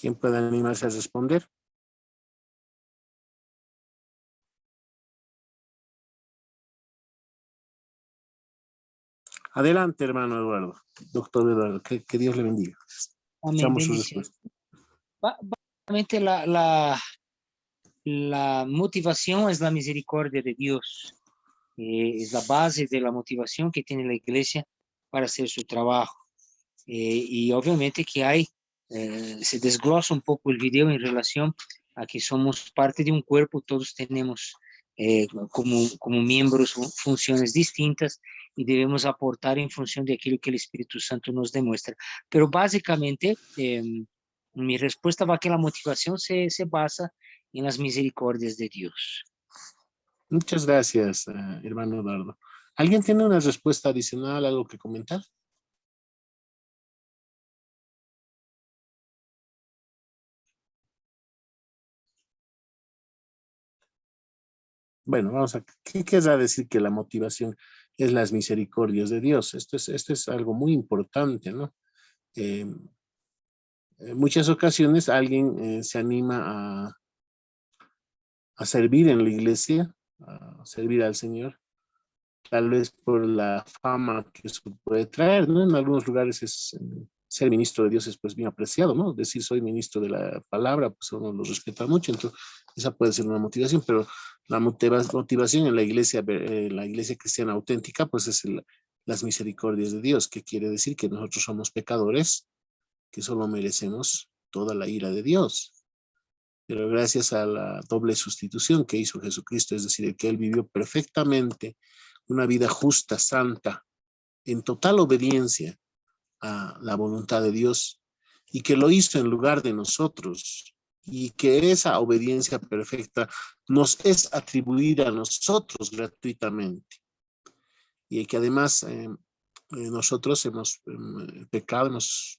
¿Quién puede animarse a responder? Adelante, hermano Eduardo. Doctor Eduardo, que Dios le bendiga. Amén, Escuchamos su bendición. respuesta. Básicamente la motivación es la misericordia de Dios. Es la base de la motivación que tiene la iglesia para hacer su trabajo. Y obviamente que hay, se desglosa un poco el video en relación a que somos parte de un cuerpo, todos tenemos como miembros funciones distintas y debemos aportar en función de aquello que el Espíritu Santo nos demuestra. Pero básicamente mi respuesta va a que la motivación se basa en las misericordias de Dios. Muchas gracias, hermano Eduardo. ¿Alguien tiene una respuesta adicional, algo que comentar? Bueno, vamos a, ¿qué querrá decir que la motivación es las misericordias de Dios? Esto es algo muy importante, ¿no? En muchas ocasiones alguien se anima a servir en la iglesia, a servir al Señor, tal vez por la fama que eso puede traer, ¿no? En algunos lugares ser ministro de Dios es pues bien apreciado, ¿no? Decir soy ministro de la palabra, pues uno lo respeta mucho, entonces esa puede ser una motivación, pero la motivación en la iglesia cristiana auténtica, pues es las misericordias de Dios, que quiere decir que nosotros somos pecadores, que solo merecemos toda la ira de Dios. Pero gracias a la doble sustitución que hizo Jesucristo, es decir, que Él vivió perfectamente una vida justa, santa, en total obediencia a la voluntad de Dios, y que lo hizo en lugar de nosotros, y que esa obediencia perfecta nos es atribuida a nosotros gratuitamente, y que además nosotros hemos pecado, hemos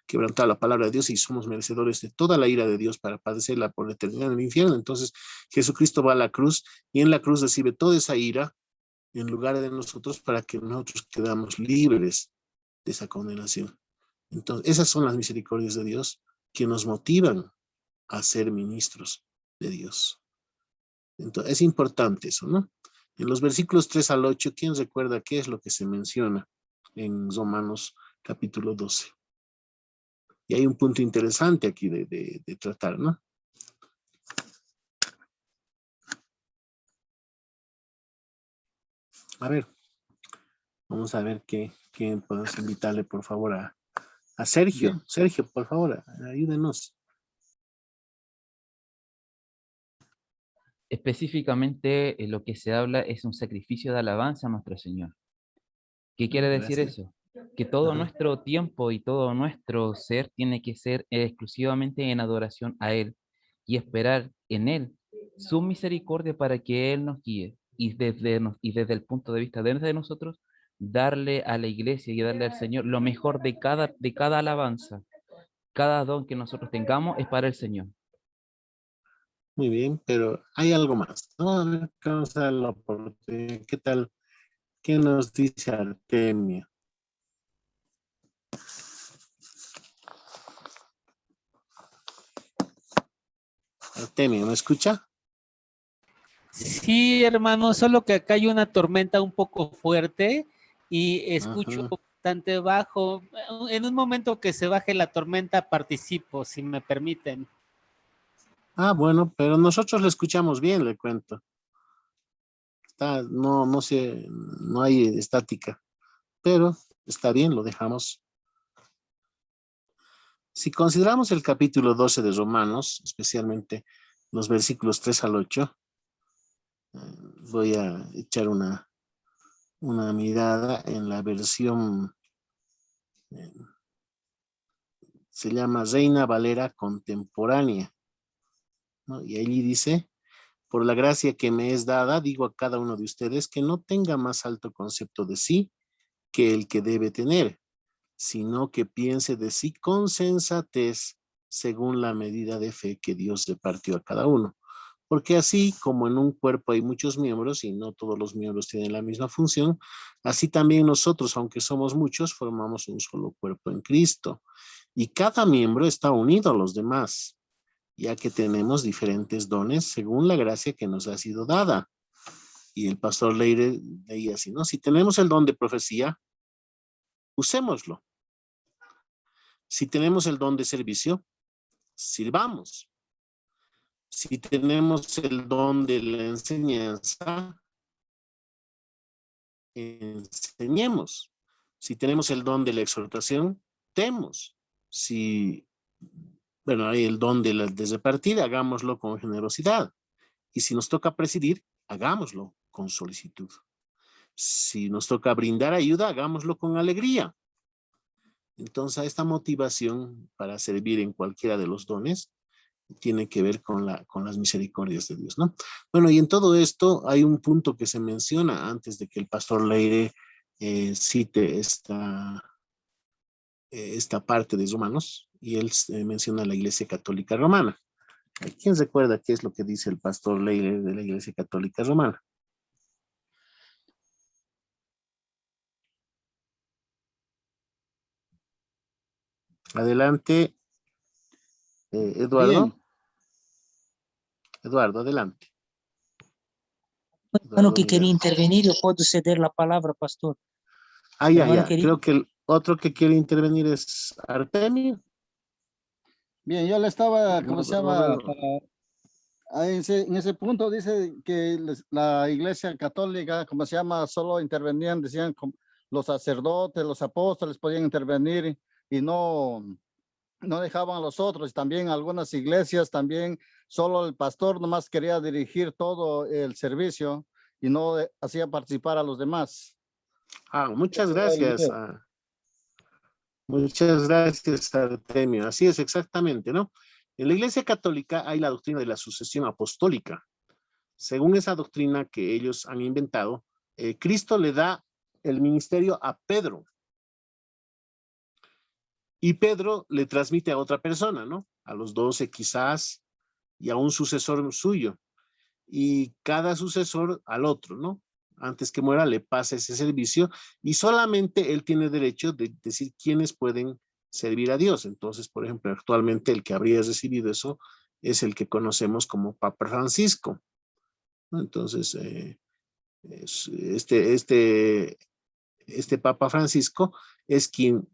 quebrantado la palabra de Dios y somos merecedores de toda la ira de Dios para padecerla por la eternidad en el infierno. Entonces Jesucristo va a la cruz y en la cruz recibe toda esa ira en lugar de nosotros para que nosotros quedamos libres de esa condenación. Entonces esas son las misericordias de Dios que nos motivan a ser ministros de Dios. Entonces es importante eso, ¿no? En los versículos 3 al 8, ¿quién recuerda qué es lo que se menciona en Romanos capítulo 12? Y hay un punto interesante aquí de tratar, ¿no? A ver, vamos a ver quién podemos invitarle, por favor, a Sergio. Bien. Sergio, por favor, ayúdenos. Específicamente, lo que se habla es un sacrificio de alabanza a nuestro Señor. ¿Qué quiere decir Gracias. eso? Que todo Ajá. nuestro tiempo y todo nuestro ser tiene que ser exclusivamente en adoración a Él y esperar en Él su misericordia para que Él nos guíe y desde el punto de vista de nosotros, darle a la iglesia y darle al Señor lo mejor de cada alabanza. Cada don que nosotros tengamos es para el Señor. Muy bien, pero hay algo más, ¿no? A ver, vamos a dar la oportunidad. ¿Qué tal? ¿Qué nos dice Artemio? Artemio, ¿me escucha? Sí, hermano, solo que acá hay una tormenta un poco fuerte y escucho Ajá. bastante bajo. En un momento que se baje la tormenta participo, si me permiten. Ah, bueno, pero nosotros le escuchamos bien, le cuento. No sé, no hay estática, pero está bien, lo dejamos. Si consideramos el capítulo 12 de Romanos, especialmente los versículos 3 al 8, voy a echar una mirada en la versión, eh, se llama Reina Valera Contemporánea, ¿no? Y allí dice: por la gracia que me es dada, digo a cada uno de ustedes que no tenga más alto concepto de sí que el que debe tener, sino que piense de sí con sensatez según la medida de fe que Dios repartió a cada uno. Porque así como en un cuerpo hay muchos miembros y no todos los miembros tienen la misma función, así también nosotros, aunque somos muchos, formamos un solo cuerpo en Cristo. Y cada miembro está unido a los demás, ya que tenemos diferentes dones según la gracia que nos ha sido dada. Y el pastor Leire leía así, ¿no? Si tenemos el don de profecía, usémoslo. Si tenemos el don de servicio, sirvamos. Si tenemos el don de la enseñanza, enseñemos. Si tenemos el don de la exhortación, demos. Si, bueno, hay el don de repartir, hagámoslo con generosidad. Y si nos toca presidir, hagámoslo con solicitud. Si nos toca brindar ayuda, hagámoslo con alegría. Entonces, esta motivación para servir en cualquiera de los dones tiene que ver con las misericordias de Dios, ¿no? Bueno, y en todo esto hay un punto que se menciona antes de que el pastor Leire cite esta parte de Romanos, y él menciona la Iglesia Católica Romana. ¿Quién recuerda qué es lo que dice el pastor Leire de la Iglesia Católica Romana? Adelante, Eduardo. Bien. Eduardo, adelante. Bueno, Eduardo que quería Milanes. intervenir, yo puedo ceder la palabra, pastor. Ah, ya, Hermano ya. querido. Creo que el otro que quiere intervenir es Artemio. Bien, yo le estaba, ¿cómo se llama? Rodolfo. En ese punto dice que la Iglesia Católica, ¿cómo se llama? Solo intervenían, decían, los sacerdotes, los apóstoles podían intervenir y no dejaban a los otros. También algunas iglesias, también solo el pastor nomás quería dirigir todo el servicio y no hacía participar a los demás. Ah, muchas gracias. Muchas gracias, Artemio. Así es, exactamente, ¿no? En la Iglesia Católica hay la doctrina de la sucesión apostólica. Según esa doctrina que ellos han inventado, Cristo le da el ministerio a Pedro. Y Pedro le transmite a otra persona, ¿no? A los 12 quizás, y a un sucesor suyo. Y cada sucesor al otro, ¿no? Antes que muera le pasa ese servicio y solamente él tiene derecho de decir quiénes pueden servir a Dios. Entonces, por ejemplo, actualmente el que habría recibido eso es el que conocemos como Papa Francisco, ¿no? Entonces, este Papa Francisco es quien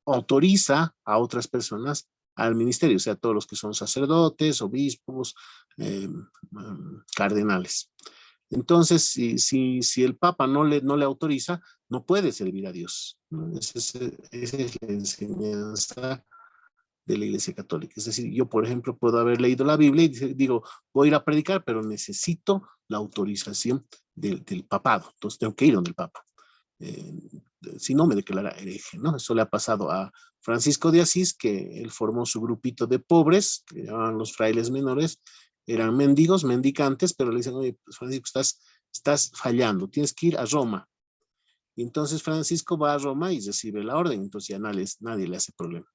autoriza a otras personas al ministerio, o sea, todos los que son sacerdotes, obispos, cardenales. Entonces, si el Papa no le autoriza, no puede servir a Dios, ¿no? Esa es la enseñanza de la Iglesia Católica. Es decir, yo, por ejemplo, puedo haber leído la Biblia y digo, voy a ir a predicar, pero necesito la autorización del papado. Entonces tengo que ir donde el Papa. Si no, me declarará hereje, ¿no? Eso le ha pasado a Francisco de Asís, que él formó su grupito de pobres, que llamaban los frailes menores, eran mendigos, mendicantes, pero le dicen, oye, pues, Francisco, estás fallando, tienes que ir a Roma. Y entonces Francisco va a Roma y recibe la orden, entonces ya nadie le hace problema.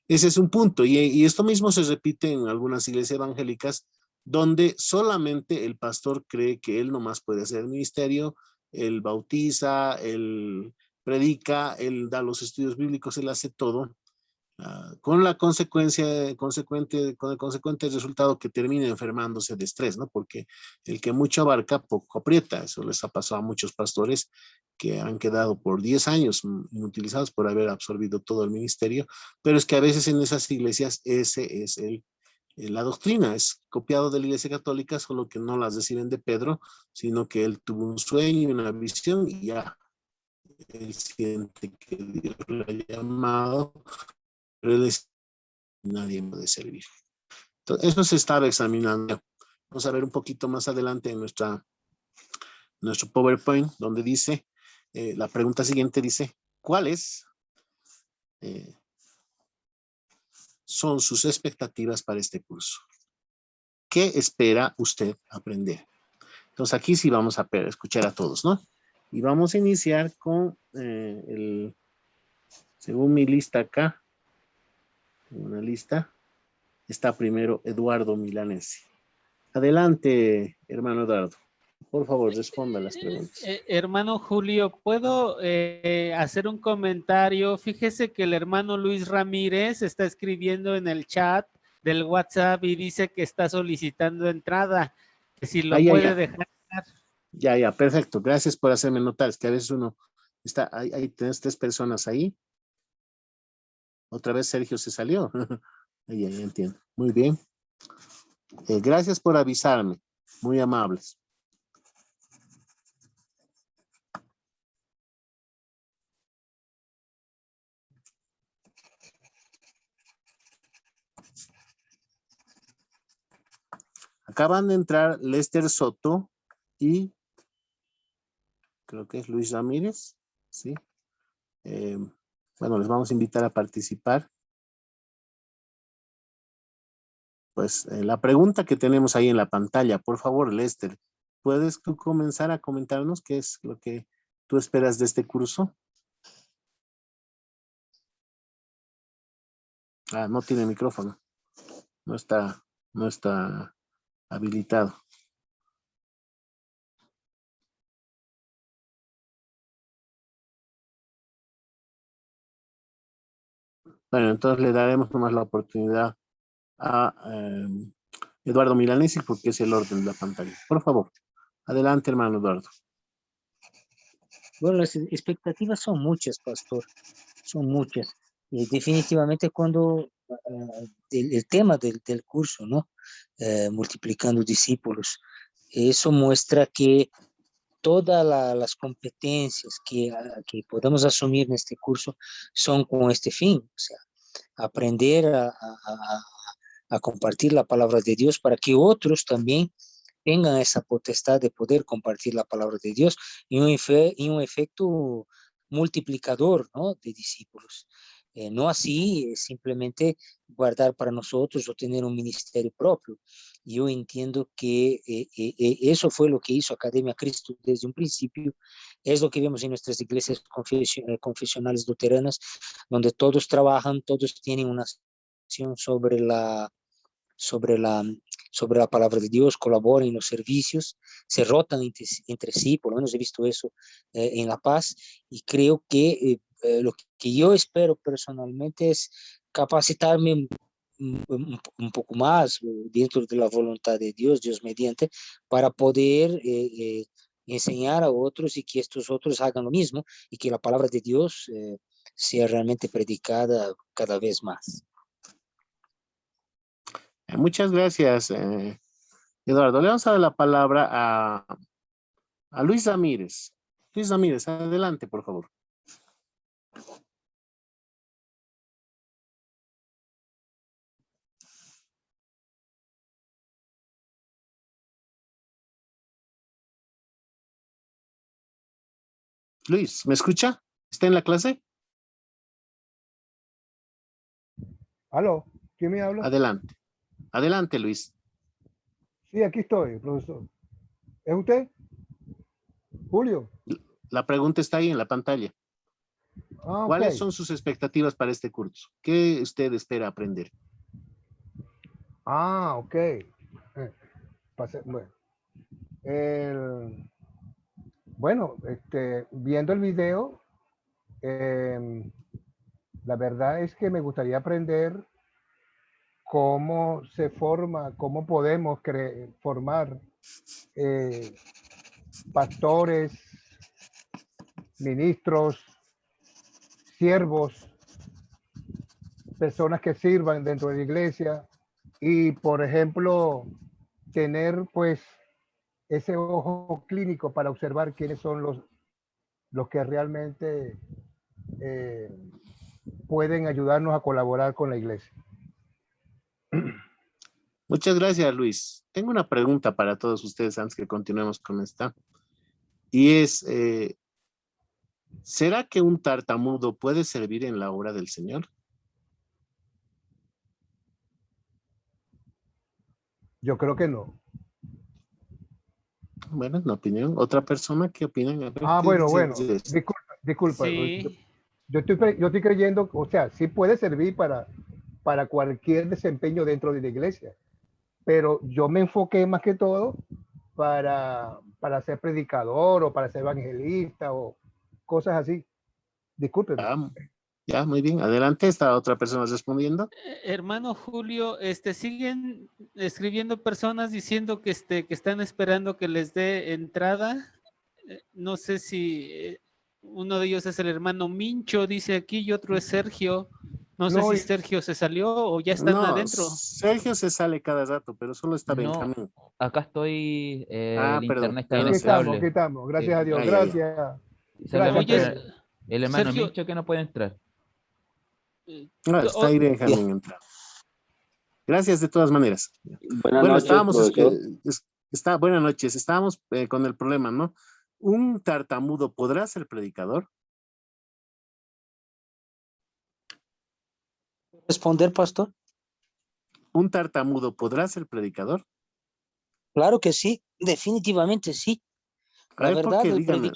Ese es un punto, y esto mismo se repite en algunas iglesias evangélicas, donde solamente el pastor cree que él nomás puede hacer el ministerio, él bautiza, él predica, él da los estudios bíblicos, él hace todo, con el consecuente resultado que termina enfermándose de estrés, ¿no? Porque el que mucho abarca, poco aprieta. Eso les ha pasado a muchos pastores que han quedado por 10 años inutilizados por haber absorbido todo el ministerio, pero es que a veces en esas iglesias ese es la doctrina, es copiado de la Iglesia Católica, solo que no las reciben de Pedro, sino que él tuvo un sueño, una visión y ya, él siente que Dios lo ha llamado, pero él es nadie puede servir. Entonces, eso se estaba examinando. Vamos a ver un poquito más adelante en nuestro PowerPoint, donde dice, la pregunta siguiente dice, ¿cuáles son sus expectativas para este curso? ¿Qué espera usted aprender? Entonces aquí sí vamos a escuchar a todos, ¿no? Y vamos a iniciar con según mi lista acá, una lista, está primero Eduardo Milanesi. Adelante, hermano Eduardo. Por favor, responda a las preguntas. Hermano Julio, ¿puedo hacer un comentario? Fíjese que el hermano Luis Ramírez está escribiendo en el chat del WhatsApp y dice que está solicitando entrada, que si lo puede dejar. Ya, perfecto. Gracias por hacerme notar. Es que a veces uno está, ahí tenés 3 personas ahí. Otra vez Sergio se salió. Ya entiendo. Muy bien. Gracias por avisarme. Muy amables. Acaban de entrar Lester Soto y creo que es Luis Ramírez. Sí. Bueno, les vamos a invitar a participar. Pues la pregunta que tenemos ahí en la pantalla, por favor, Lester, ¿puedes tú comenzar a comentarnos qué es lo que tú esperas de este curso? No tiene micrófono. No está habilitado. Bueno, entonces le daremos nomás la oportunidad a Eduardo Milanesi porque es el orden de la pantalla. Por favor, adelante, hermano Eduardo. Bueno, las expectativas son muchas, pastor, son muchas. Definitivamente cuando el tema del curso, ¿no? Multiplicando discípulos, eso muestra que todas las competencias que podamos asumir en este curso son con este fin, o sea, aprender a compartir la palabra de Dios para que otros también tengan esa potestad de poder compartir la palabra de Dios y un efecto multiplicador, ¿no? De discípulos. No así simplemente guardar para nosotros o tener un ministerio propio. Yo entiendo que eso fue lo que hizo Academia Cristo desde un principio, es lo que vemos en nuestras iglesias confesionales luteranas, donde todos trabajan, todos tienen una acción sobre la palabra de Dios, colaboran en los servicios, se rotan entre sí, por lo menos he visto eso en La Paz, y creo que lo que yo espero personalmente es capacitarme un poco más dentro de la voluntad de Dios, Dios mediante, para poder enseñar a otros y que estos otros hagan lo mismo y que la palabra de Dios sea realmente predicada cada vez más. Muchas gracias, Eduardo. Le vamos a dar la palabra a Luis Ramírez. Luis Ramírez, adelante, por favor. Luis, ¿me escucha? ¿Está en la clase? ¿Aló? ¿Quién me habla? Adelante. Adelante, Luis. Sí, aquí estoy, profesor. ¿Es usted? Julio. La pregunta está ahí en la pantalla. Ah, ¿Cuáles ok. son sus expectativas para este curso? ¿Qué usted espera aprender? Ah, ok. Bueno, bueno, viendo el video, la verdad es que me gustaría aprender cómo se forma, cómo podemos formar pastores, ministros, siervos, personas que sirvan dentro de la iglesia y, por ejemplo, tener pues ese ojo clínico para observar quiénes son los que realmente pueden ayudarnos a colaborar con la iglesia. Muchas gracias, Luis. Tengo una pregunta para todos ustedes antes que continuemos con esta. Y es, ¿será que un tartamudo puede servir en la obra del Señor? Yo creo que no. Bueno, es una opinión. ¿Otra persona qué opinan? A ver, Ah, ¿qué bueno, dices? disculpa. Sí. Yo estoy creyendo, o sea, sí puede servir para cualquier desempeño dentro de la iglesia, pero yo me enfoqué más que todo para ser predicador o para ser evangelista o cosas así. Discúlpeme. Ya, muy bien. Adelante, está otra persona respondiendo. Hermano Julio, siguen escribiendo personas diciendo que están esperando que les dé entrada. No sé si uno de ellos es el hermano Mincho, dice aquí, y otro es Sergio. No sé si Sergio se salió o ya están No, adentro. Sergio se sale cada rato, pero solo está No, Benjamín. acá estoy, el Perdón, internet está perdón, Aquí estamos, inestable. gracias a Dios, Ya, ya, ya. gracias. Solamente Oye, el hermano Sergio, Mincho que no puede entrar. Está ahí Benjamín entrando. Gracias de todas maneras. Buenas Bueno, noches, profesor. buenas noches. Estábamos con el problema, ¿no? ¿Un tartamudo podrá ser predicador? ¿Responder, pastor? ¿Un tartamudo podrá ser predicador? Claro que sí, definitivamente sí. A La ver, ¿por verdad, qué? el Dígame,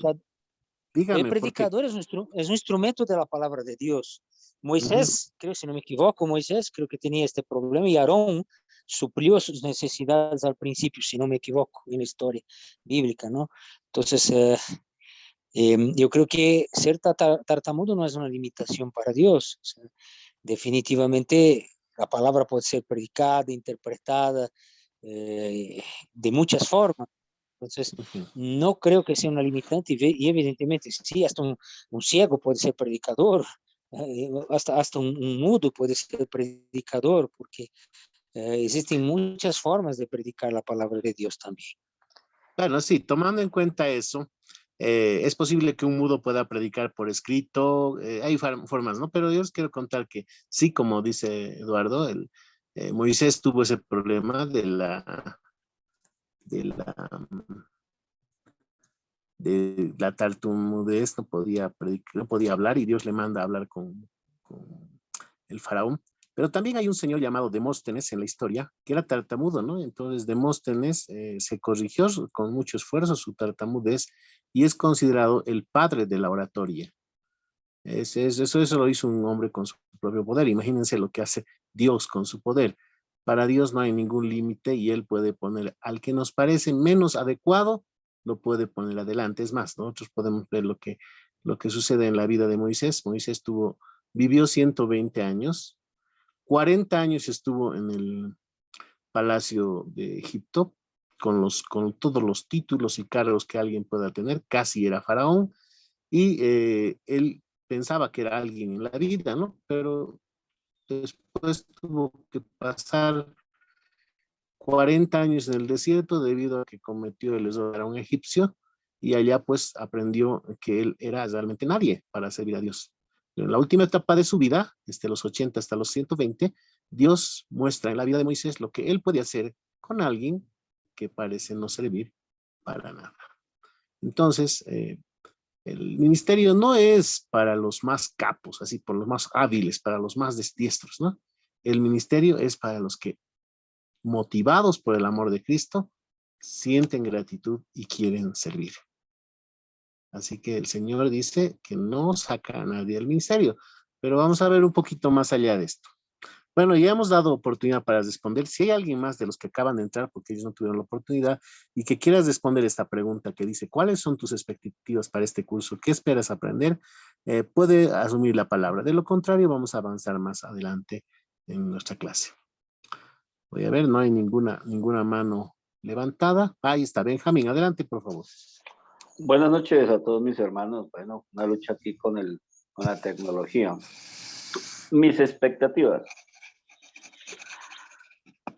¿por qué? predicador es un instrumento de la palabra de Dios. Moisés, creo, si no me equivoco, Moisés creo que tenía este problema y Aarón suplió sus necesidades al principio, si no me equivoco, en la historia bíblica, ¿no? Entonces, yo creo que ser tartamudo no es una limitación para Dios. O sea, definitivamente la palabra puede ser predicada, interpretada de muchas formas. Entonces, no creo que sea una limitante y evidentemente sí, hasta un ciego puede ser predicador, hasta un mudo puede ser predicador, porque existen muchas formas de predicar la palabra de Dios también. Bueno, sí, tomando en cuenta eso, es posible que un mudo pueda predicar por escrito, hay formas, ¿no? Pero yo les quiero contar que sí, como dice Eduardo, Moisés tuvo ese problema de la tartamudez, no podía hablar y Dios le manda a hablar con el faraón. Pero también hay un señor llamado Demóstenes en la historia, que era tartamudo, ¿no? Entonces Demóstenes se corrigió con mucho esfuerzo su tartamudez y es considerado el padre de la oratoria. Eso lo hizo un hombre con su propio poder. Imagínense lo que hace Dios con su poder. Para Dios no hay ningún límite y Él puede poner al que nos parece menos adecuado, lo puede poner adelante. Es más, nosotros podemos ver lo que sucede en la vida de Moisés. Moisés vivió 120 años, 40 años estuvo en el palacio de Egipto, con todos los títulos y cargos que alguien pueda tener, casi era faraón, y él pensaba que era alguien en la vida, ¿no? Pero después tuvo que pasar 40 años en el desierto debido a que cometió el error, era un egipcio, y allá pues aprendió que él era realmente nadie para servir a Dios. Pero en la última etapa de su vida, desde los 80 hasta los 120, Dios muestra en la vida de Moisés lo que él puede hacer con alguien que parece no servir para nada. Entonces, el ministerio no es para los más capos, así por los más hábiles, para los más diestros, ¿no? El ministerio es para los que, motivados por el amor de Cristo, sienten gratitud y quieren servir. Así que el Señor dice que no saca a nadie del ministerio, pero vamos a ver un poquito más allá de esto. Bueno, ya hemos dado oportunidad para responder. Si hay alguien más de los que acaban de entrar porque ellos no tuvieron la oportunidad y que quieras responder esta pregunta que dice, ¿cuáles son tus expectativas para este curso? ¿Qué esperas aprender? Puede asumir la palabra. De lo contrario, vamos a avanzar más adelante en nuestra clase. Voy a ver, no hay ninguna mano levantada. Ahí está, Benjamín. Adelante, por favor. Buenas noches a todos mis hermanos. Bueno, una lucha aquí con la tecnología. Mis expectativas.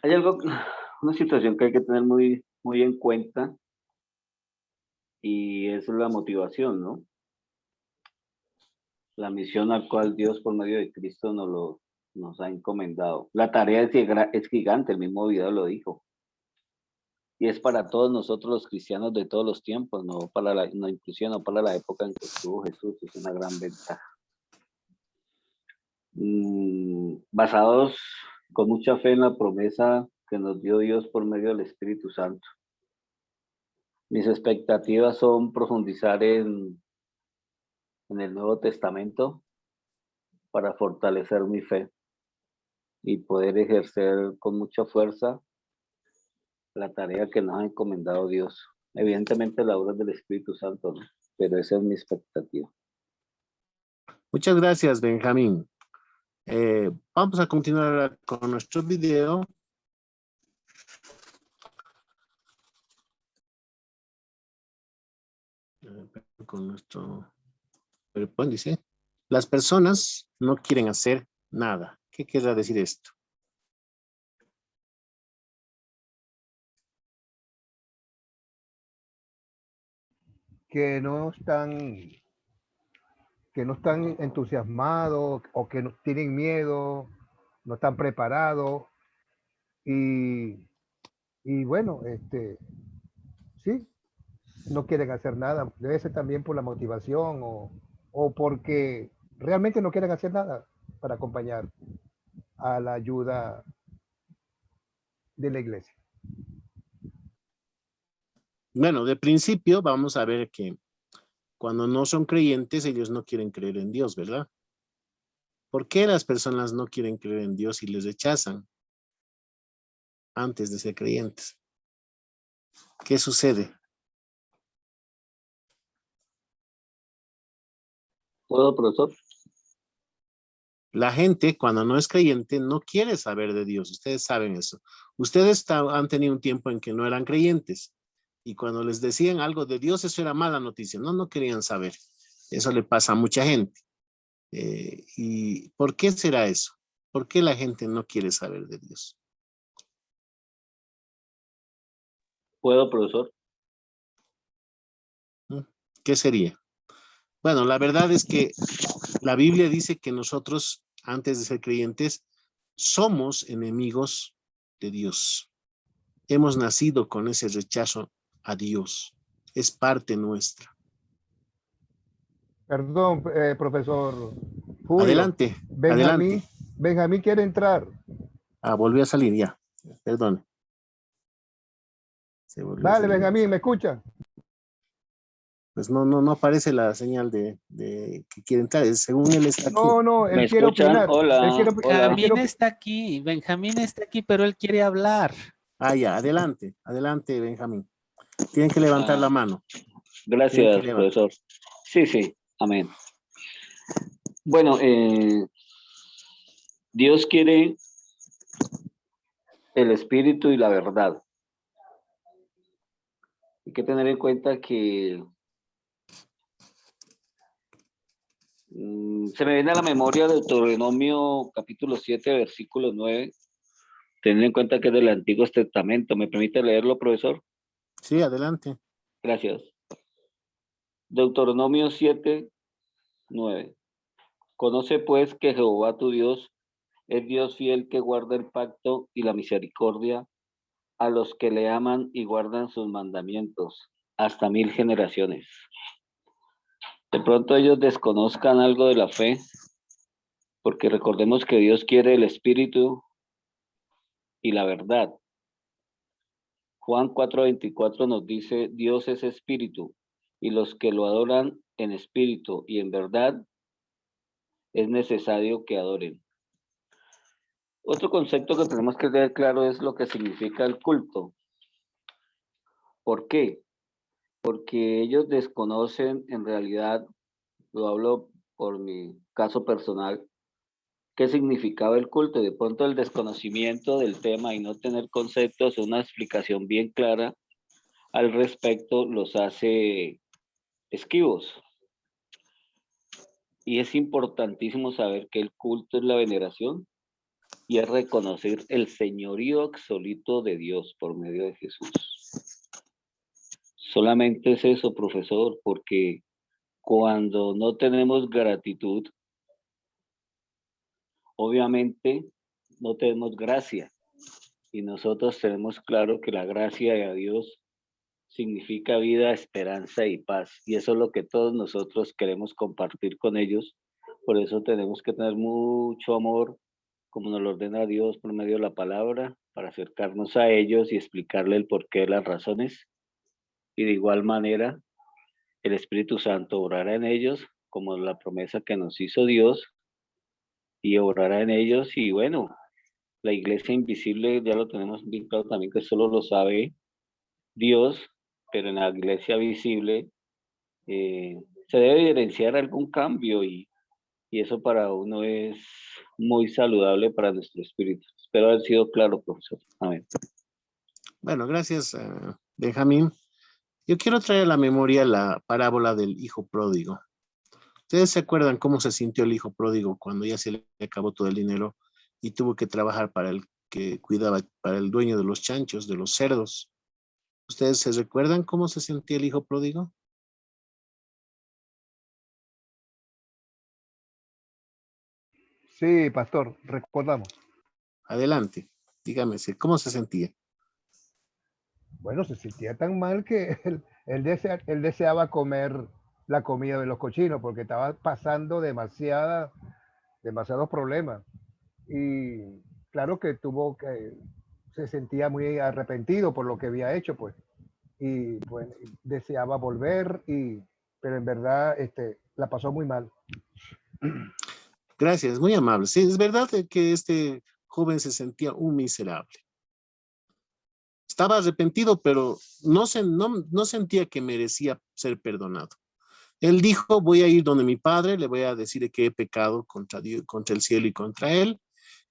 Hay una situación que hay que tener muy, muy en cuenta y es la motivación, ¿no? La misión al cual Dios por medio de Cristo nos ha encomendado. La tarea es gigante, el mismo video lo dijo. Y es para todos nosotros los cristianos de todos los tiempos, no inclusive no para la época en que estuvo Jesús, es una gran ventaja. Basados con mucha fe en la promesa que nos dio Dios por medio del Espíritu Santo. Mis expectativas son profundizar en el Nuevo Testamento para fortalecer mi fe y poder ejercer con mucha fuerza la tarea que nos ha encomendado Dios. Evidentemente la obra del Espíritu Santo, ¿no? Pero esa es mi expectativa. Muchas gracias, Benjamín. Vamos a continuar con nuestro video. Con nuestro PowerPoint dice, las personas no quieren hacer nada. ¿Qué querrá decir esto? Que no están entusiasmados o que no, tienen miedo, no están preparados y bueno, sí, no quieren hacer nada. Debe ser también por la motivación o porque realmente no quieren hacer nada para acompañar a la ayuda de la iglesia. Bueno, de principio vamos a ver que cuando no son creyentes, ellos no quieren creer en Dios, ¿verdad? ¿Por qué las personas no quieren creer en Dios y les rechazan antes de ser creyentes? ¿Qué sucede? ¿Puedo, profesor? La gente, cuando no es creyente, no quiere saber de Dios. Ustedes saben eso. Ustedes han tenido un tiempo en que no eran creyentes. Y cuando les decían algo de Dios, eso era mala noticia. No querían saber. Eso le pasa a mucha gente. ¿Y por qué será eso? ¿Por qué la gente no quiere saber de Dios? ¿Puedo, profesor? ¿Qué sería? Bueno, la verdad es que la Biblia dice que nosotros, antes de ser creyentes, somos enemigos de Dios. Hemos nacido con ese rechazo a Dios. Es parte nuestra. Perdón, profesor Julio. Adelante, adelante. Benjamín quiere entrar. Volvió a salir ya. Perdón. Dale, Benjamín, ¿me escucha? Pues no aparece la señal de que quiere entrar. Según él está aquí. No, él ¿Me quiere escuchan? opinar. Hola, hola. Benjamín está aquí, pero él quiere hablar. Ya, adelante, Benjamín. Tienen que levantar la mano. Gracias, profesor. Sí, amén. Bueno, Dios quiere el espíritu y la verdad. Hay que tener en cuenta que se me viene a la memoria Deuteronomio capítulo 7, versículo 9. Tener en cuenta que es del Antiguo Testamento. ¿Me permite leerlo, profesor? Sí, adelante. Gracias. Deuteronomio 7, 9. Conoce pues que Jehová tu Dios es Dios fiel que guarda el pacto y la misericordia a los que le aman y guardan sus mandamientos hasta 1000 generaciones. De pronto ellos desconozcan algo de la fe, porque recordemos que Dios quiere el espíritu y la verdad. Juan 4:24 nos dice, Dios es espíritu, y los que lo adoran en espíritu y en verdad, es necesario que adoren. Otro concepto que tenemos que tener claro es lo que significa el culto. ¿Por qué? Porque ellos desconocen en realidad, lo hablo por mi caso personal, qué significaba el culto. De pronto el desconocimiento del tema y no tener conceptos, una explicación bien clara al respecto los hace esquivos. Y es importantísimo saber que el culto es la veneración y es reconocer el señorío absoluto de Dios por medio de Jesús. Solamente es eso, profesor, porque cuando no tenemos gratitud, obviamente no tenemos gracia. Y nosotros tenemos claro que la gracia de Dios significa vida, esperanza y paz. Y eso es lo que todos nosotros queremos compartir con ellos. Por eso tenemos que tener mucho amor, como nos lo ordena Dios por medio de la palabra, para acercarnos a ellos y explicarle el porqué de las razones. Y de igual manera, el Espíritu Santo obrará en ellos, como la promesa que nos hizo Dios, y obrará en ellos. Y bueno, La iglesia invisible ya lo tenemos bien claro también, que solo lo sabe Dios, pero en la iglesia visible se debe evidenciar algún cambio y eso para uno es muy saludable para nuestro espíritu. Espero haber sido claro, profesor. Amén. Bueno, gracias, Benjamín. Yo quiero traer a la memoria la parábola del hijo pródigo. ¿Ustedes se acuerdan cómo se sintió el hijo pródigo cuando ya se le acabó todo el dinero y tuvo que trabajar para el que cuidaba, para el dueño de los chanchos, de los cerdos? ¿Ustedes se recuerdan cómo se sentía el hijo pródigo? Sí, pastor, recordamos. Adelante, dígame, ¿cómo se sentía? Bueno, se sentía tan mal que él deseaba comer la comida de los cochinos porque estaba pasando demasiados problemas. Y claro que se sentía muy arrepentido por lo que había hecho, pues. Y bueno, deseaba volver, pero en verdad la pasó muy mal. Gracias, muy amable. Sí, es verdad que este joven se sentía un miserable. Estaba arrepentido, pero no sentía que merecía ser perdonado. Él dijo, voy a ir donde mi padre, le voy a decir que he pecado contra Dios, contra el cielo y contra él,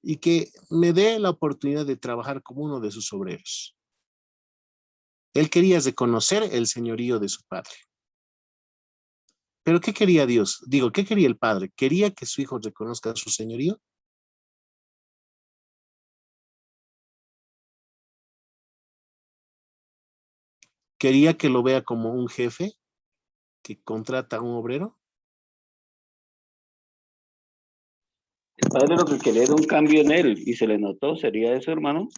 y que me dé la oportunidad de trabajar como uno de sus obreros. Él quería reconocer el señorío de su padre. Pero ¿qué quería Dios? Digo, ¿qué quería el padre? ¿Quería que su hijo reconozca su señorío? ¿Quería que lo vea como un jefe que contrata a un obrero? El padre lo que quería era un cambio en él y se le notó. ¿Sería eso, hermano?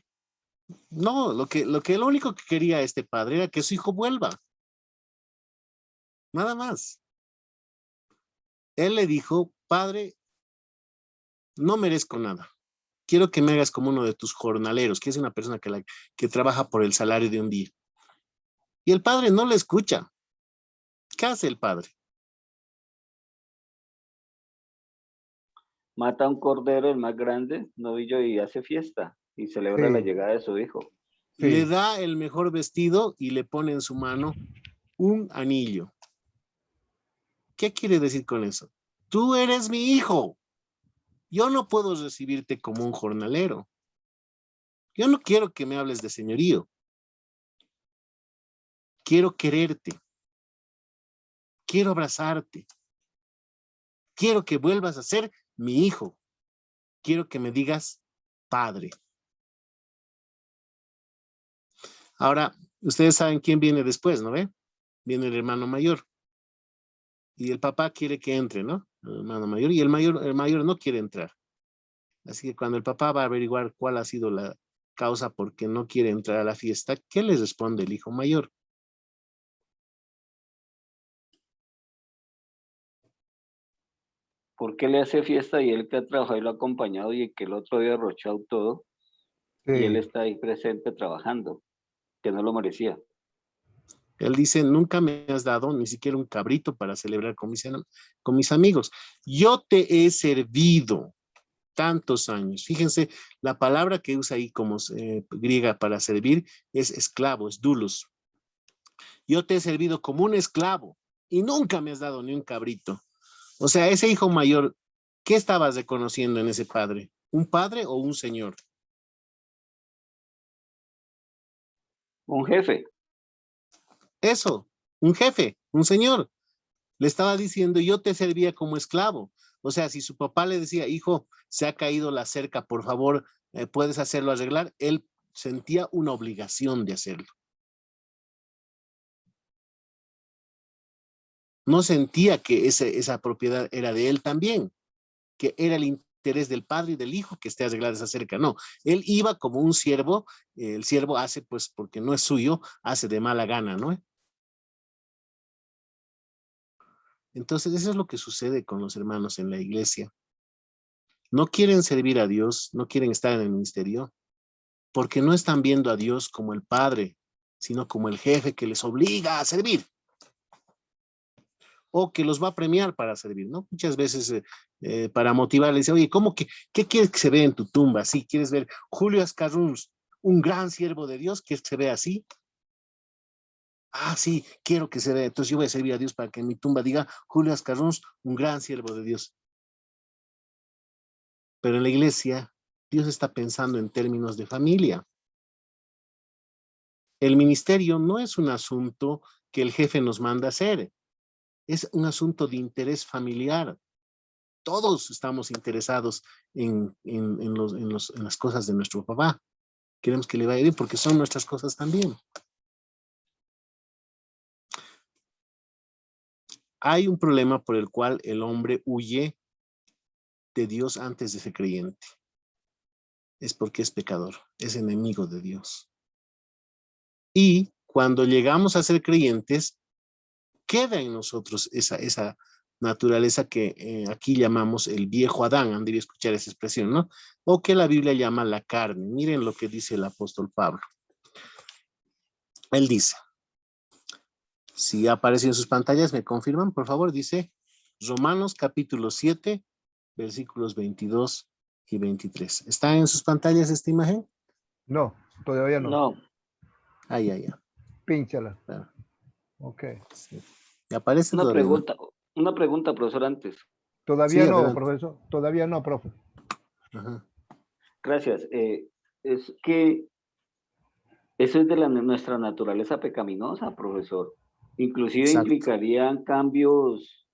No, lo único que quería este padre era que su hijo vuelva. Nada más. Él le dijo, padre, no merezco nada. Quiero que me hagas como uno de tus jornaleros, que es una persona que trabaja por el salario de un día. Y el padre no le escucha. ¿Qué hace el padre? Mata a un cordero, el más grande, novillo, y hace fiesta y celebra Sí. la llegada de su hijo. Sí. Le da el mejor vestido y le pone en su mano un anillo. ¿Qué quiere decir con eso? Tú eres mi hijo. Yo no puedo recibirte como un jornalero. Yo no quiero que me hables de señorío. Quiero quererte. Quiero abrazarte. Quiero que vuelvas a ser mi hijo. Quiero que me digas padre. Ahora, ustedes saben quién viene después, ¿no ve? Viene el hermano mayor. Y el papá quiere que entre, ¿no? El hermano mayor. Y el mayor no quiere entrar. Así que cuando el papá va a averiguar cuál ha sido la causa por qué no quiere entrar a la fiesta, ¿qué le responde el hijo mayor? ¿Por qué le hace fiesta y él que ha trabajado y lo ha acompañado y que el otro día derrochado todo y él Sí. está ahí presente trabajando, que no lo merecía? Él dice, nunca me has dado ni siquiera un cabrito para celebrar con mis amigos. Yo te he servido tantos años. Fíjense, la palabra que usa ahí como griega para servir es esclavo, es doulos. Yo te he servido como un esclavo y nunca me has dado ni un cabrito. O sea, ese hijo mayor, ¿qué estabas reconociendo en ese padre? ¿Un padre o un señor? Un jefe. Eso, un jefe, un señor. Le estaba diciendo, yo te servía como esclavo. O sea, si su papá le decía, hijo, se ha caído la cerca, por favor, ¿puedes hacerlo arreglar? Él sentía una obligación de hacerlo. No sentía que esa propiedad era de él también, que era el interés del padre y del hijo que esté arreglada esa cerca. No, él iba como un siervo, el siervo hace, pues, porque no es suyo, hace de mala gana, ¿no? Entonces, eso es lo que sucede con los hermanos en la iglesia. No quieren servir a Dios, no quieren estar en el ministerio, porque no están viendo a Dios como el Padre, sino como el jefe que les obliga a servir. o que los va a premiar para servir, ¿no? Muchas veces para motivar, le dice, oye, ¿qué quieres que se vea en tu tumba? ¿Sí? ¿Quieres ver Julio Ascarruns, un gran siervo de Dios, que se vea así? Ah, sí, quiero que se vea. Entonces yo voy a servir a Dios para que en mi tumba diga Julio Ascarruns, un gran siervo de Dios. Pero en la iglesia, Dios está pensando en términos de familia. El ministerio no es un asunto que el jefe nos manda hacer. Es un asunto de interés familiar. Todos estamos interesados en las cosas de nuestro papá. Queremos que le vaya bien porque son nuestras cosas también. Hay un problema por el cual el hombre huye de Dios antes de ser creyente. Es porque es pecador, es enemigo de Dios. Y cuando llegamos a ser creyentes, queda en nosotros esa naturaleza que aquí llamamos el viejo Adán. Han debido escuchar esa expresión, ¿no? O que la Biblia llama la carne. Miren lo que dice el apóstol Pablo. Él dice, si aparece en sus pantallas, me confirman, por favor, dice Romanos capítulo 7, versículos 22 y 23. ¿Está en sus pantallas esta imagen? No, todavía no. No, Ahí, ahí, Pínchala. claro. Ok. Sí. ¿Me aparece una todavía, no? pregunta, profesor, antes. Todavía Sí, no, adelante. profesor. Todavía no, profe. Ajá. Gracias. Es que eso es de nuestra naturaleza pecaminosa, profesor. Inclusive Exacto. implicarían cambios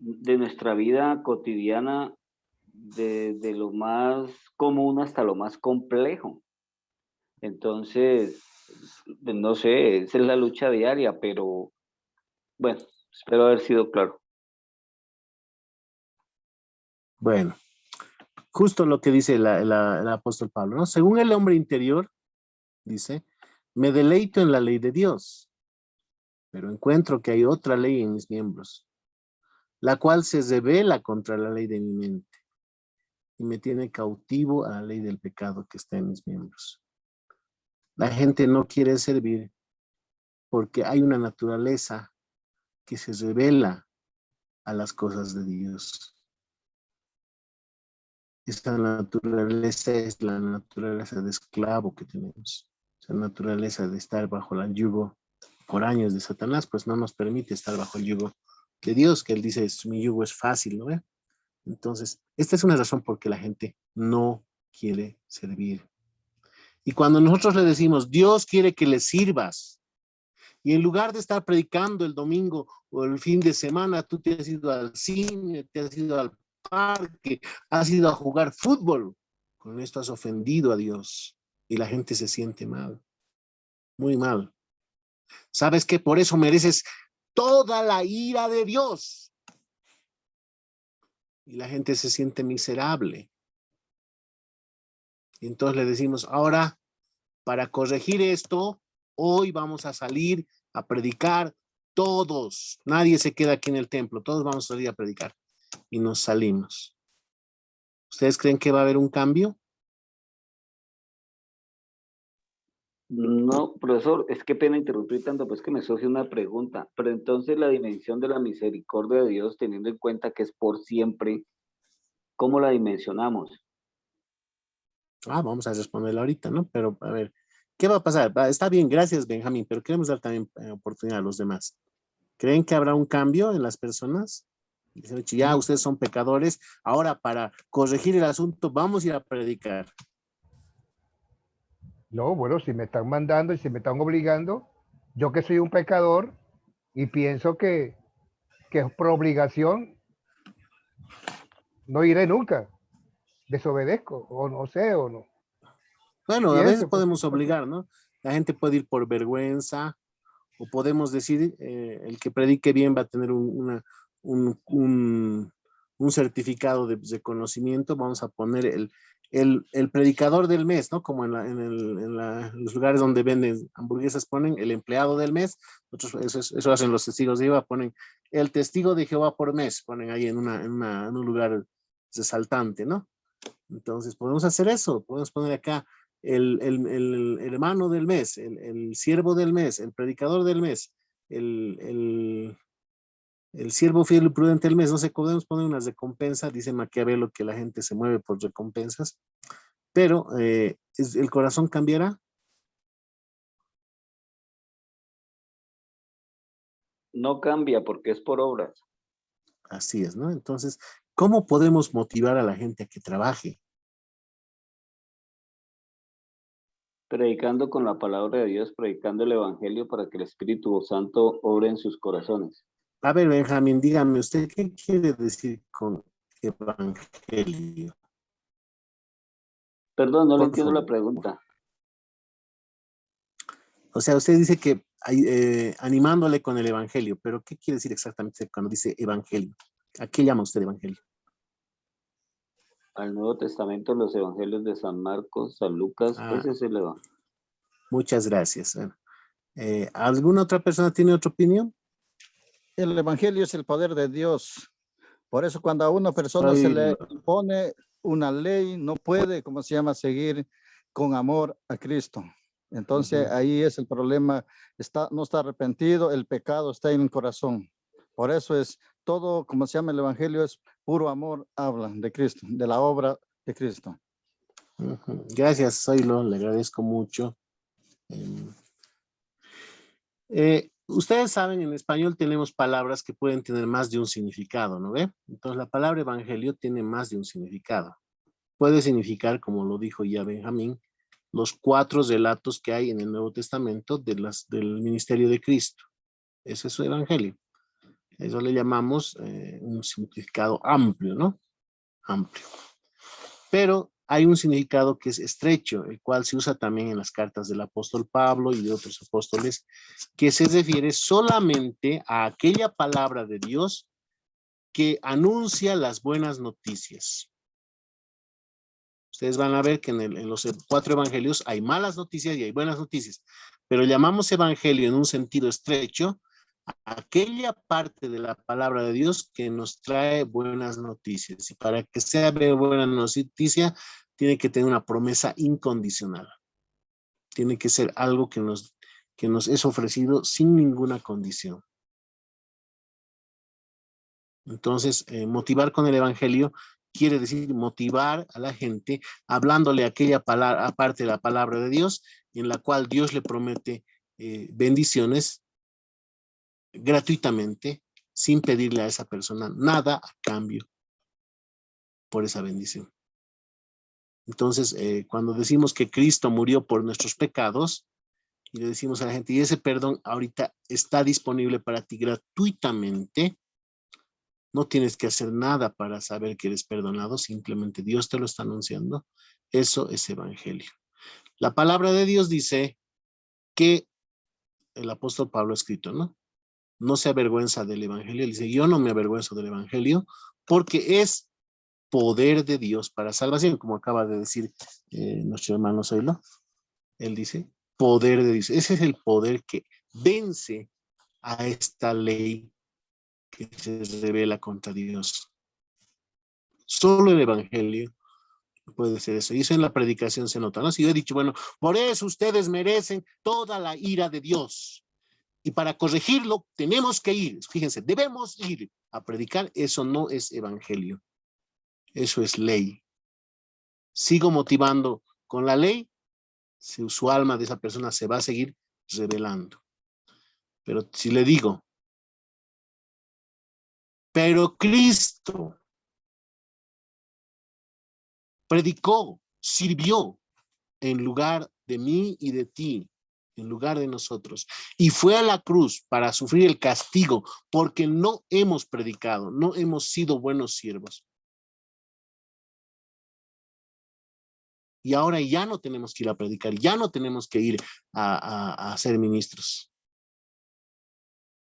de nuestra vida cotidiana, de lo más común hasta lo más complejo. Entonces, no sé, esa es la lucha diaria, pero bueno, espero haber sido claro. Bueno, justo lo que dice el apóstol Pablo, ¿no? Según el hombre interior, dice, me deleito en la ley de Dios, pero encuentro que hay otra ley en mis miembros, la cual se rebela contra la ley de mi mente y me tiene cautivo a la ley del pecado que está en mis miembros. La gente no quiere servir porque hay una naturaleza que se revela a las cosas de Dios. Esta naturaleza es la naturaleza de esclavo que tenemos. Esa naturaleza de estar bajo el yugo por años de Satanás, pues no nos permite estar bajo el yugo de Dios, que Él dice, mi yugo es fácil, ¿no? Entonces, esta es una razón por que la gente no quiere servir. Y cuando nosotros le decimos, Dios quiere que le sirvas, y en lugar de estar predicando el domingo o el fin de semana, tú te has ido al cine, te has ido al parque, has ido a jugar fútbol. Con esto has ofendido a Dios y la gente se siente mal, muy mal. ¿Sabes qué? Por eso mereces toda la ira de Dios. Y la gente se siente miserable. Y entonces le decimos, ahora, para corregir esto, hoy vamos a salir a predicar todos. Nadie se queda aquí en el templo, todos vamos a salir a predicar. Y nos salimos. ¿Ustedes creen que va a haber un cambio? No, profesor, es que pena interrumpir tanto, pues que me surge una pregunta. Pero entonces la dimensión de la misericordia de Dios, teniendo en cuenta que es por siempre, ¿cómo la dimensionamos? Vamos a responderla ahorita, ¿no? Pero a ver, ¿qué va a pasar? Está bien, gracias, Benjamín, pero queremos dar también oportunidad a los demás. ¿Creen que habrá un cambio en las personas? Dicen, ya No, ustedes son pecadores, ahora para corregir el asunto vamos a ir a predicar. no, bueno, si me están mandando y si me están obligando, yo que soy un pecador y pienso que es por obligación, no iré nunca. Desobedezco, o no sé, o no. Bueno, a veces Pienso que podemos obligar, ¿no? La gente puede ir por vergüenza, o podemos decir, el que predique bien va a tener un certificado de reconocimiento. Vamos a poner el predicador del mes, ¿no? Como en los lugares donde venden hamburguesas ponen el empleado del mes. Eso hacen los testigos de Jehová, ponen el testigo de Jehová por mes, ponen ahí en un lugar resaltante, ¿no? Entonces podemos hacer eso, podemos poner acá el hermano del mes, el siervo del mes, el predicador del mes, el El siervo fiel y prudente el mes, no sé, podemos poner unas recompensas, dice Maquiavelo que la gente se mueve por recompensas, pero el corazón cambiará. No cambia porque es por obras. Así es, ¿no? Entonces, ¿cómo podemos motivar a la gente a que trabaje? Predicando con la palabra de Dios, predicando el Evangelio para que el Espíritu Santo obre en sus corazones. A ver, Benjamín, dígame, ¿usted qué quiere decir con evangelio? Perdón, no le Por entiendo la favor. pregunta. O sea, usted dice que animándole con el evangelio, pero ¿qué quiere decir exactamente cuando dice evangelio? ¿A qué llama usted evangelio? Al Nuevo Testamento, los Evangelios de San Marcos, San Lucas, ese es el Evangelio. Muchas gracias. ¿Alguna otra persona tiene otra opinión? El evangelio es el poder de Dios. Por eso cuando a una persona se le impone una ley, no puede, ¿cómo se llama?, seguir con amor a Cristo. Entonces ahí es el problema, no está arrepentido, el pecado está en el corazón. Por eso es todo, como se llama el evangelio, es puro amor, habla de Cristo, de la obra de Cristo. Gracias, Zoilo, le agradezco mucho. Ustedes saben, en español tenemos palabras que pueden tener más de un significado, ¿no ve? Entonces la palabra evangelio tiene más de un significado. Puede significar, como lo dijo ya Benjamín, los 4 relatos que hay en el Nuevo Testamento del ministerio de Cristo. Ese es su evangelio. Eso le llamamos un significado amplio, ¿no? Amplio. Pero hay un significado que es estrecho, el cual se usa también en las cartas del apóstol Pablo y de otros apóstoles, que se refiere solamente a aquella palabra de Dios que anuncia las buenas noticias. Ustedes van a ver que en los 4 evangelios hay malas noticias y hay buenas noticias, pero llamamos evangelio en un sentido estrecho a aquella parte de la palabra de Dios que nos trae buenas noticias. Y para que sea buena noticia, tiene que tener una promesa incondicional. Tiene que ser algo que nos es ofrecido sin ninguna condición. Entonces, motivar con el evangelio quiere decir motivar a la gente hablándole aquella palabra, aparte de la palabra de Dios, en la cual Dios le promete bendiciones gratuitamente, sin pedirle a esa persona nada a cambio por esa bendición. Entonces, cuando decimos que Cristo murió por nuestros pecados, y le decimos a la gente, y ese perdón ahorita está disponible para ti gratuitamente, no tienes que hacer nada para saber que eres perdonado, simplemente Dios te lo está anunciando. Eso es evangelio. La palabra de Dios dice que el apóstol Pablo ha escrito, ¿no? No se avergüenza del evangelio. Él dice, yo no me avergüenzo del evangelio porque es poder de Dios para salvación, como acaba de decir nuestro hermano Zoilo. Él dice, poder de Dios. Ese es el poder que vence a esta ley que se revela contra Dios. Solo el evangelio puede ser eso. Y eso en la predicación se nota, ¿no? Si yo he dicho, bueno, por eso ustedes merecen toda la ira de Dios. Y para corregirlo, tenemos que ir. Fíjense, debemos ir a predicar. Eso no es evangelio. Eso es ley. Sigo motivando con la ley, su alma de esa persona se va a seguir revelando. Pero si le digo, pero Cristo predicó, sirvió en lugar de mí y de ti, en lugar de nosotros, y fue a la cruz para sufrir el castigo porque no hemos predicado, no hemos sido buenos siervos. Y ahora ya no tenemos que ir a predicar, ya no tenemos que ir a ser ministros,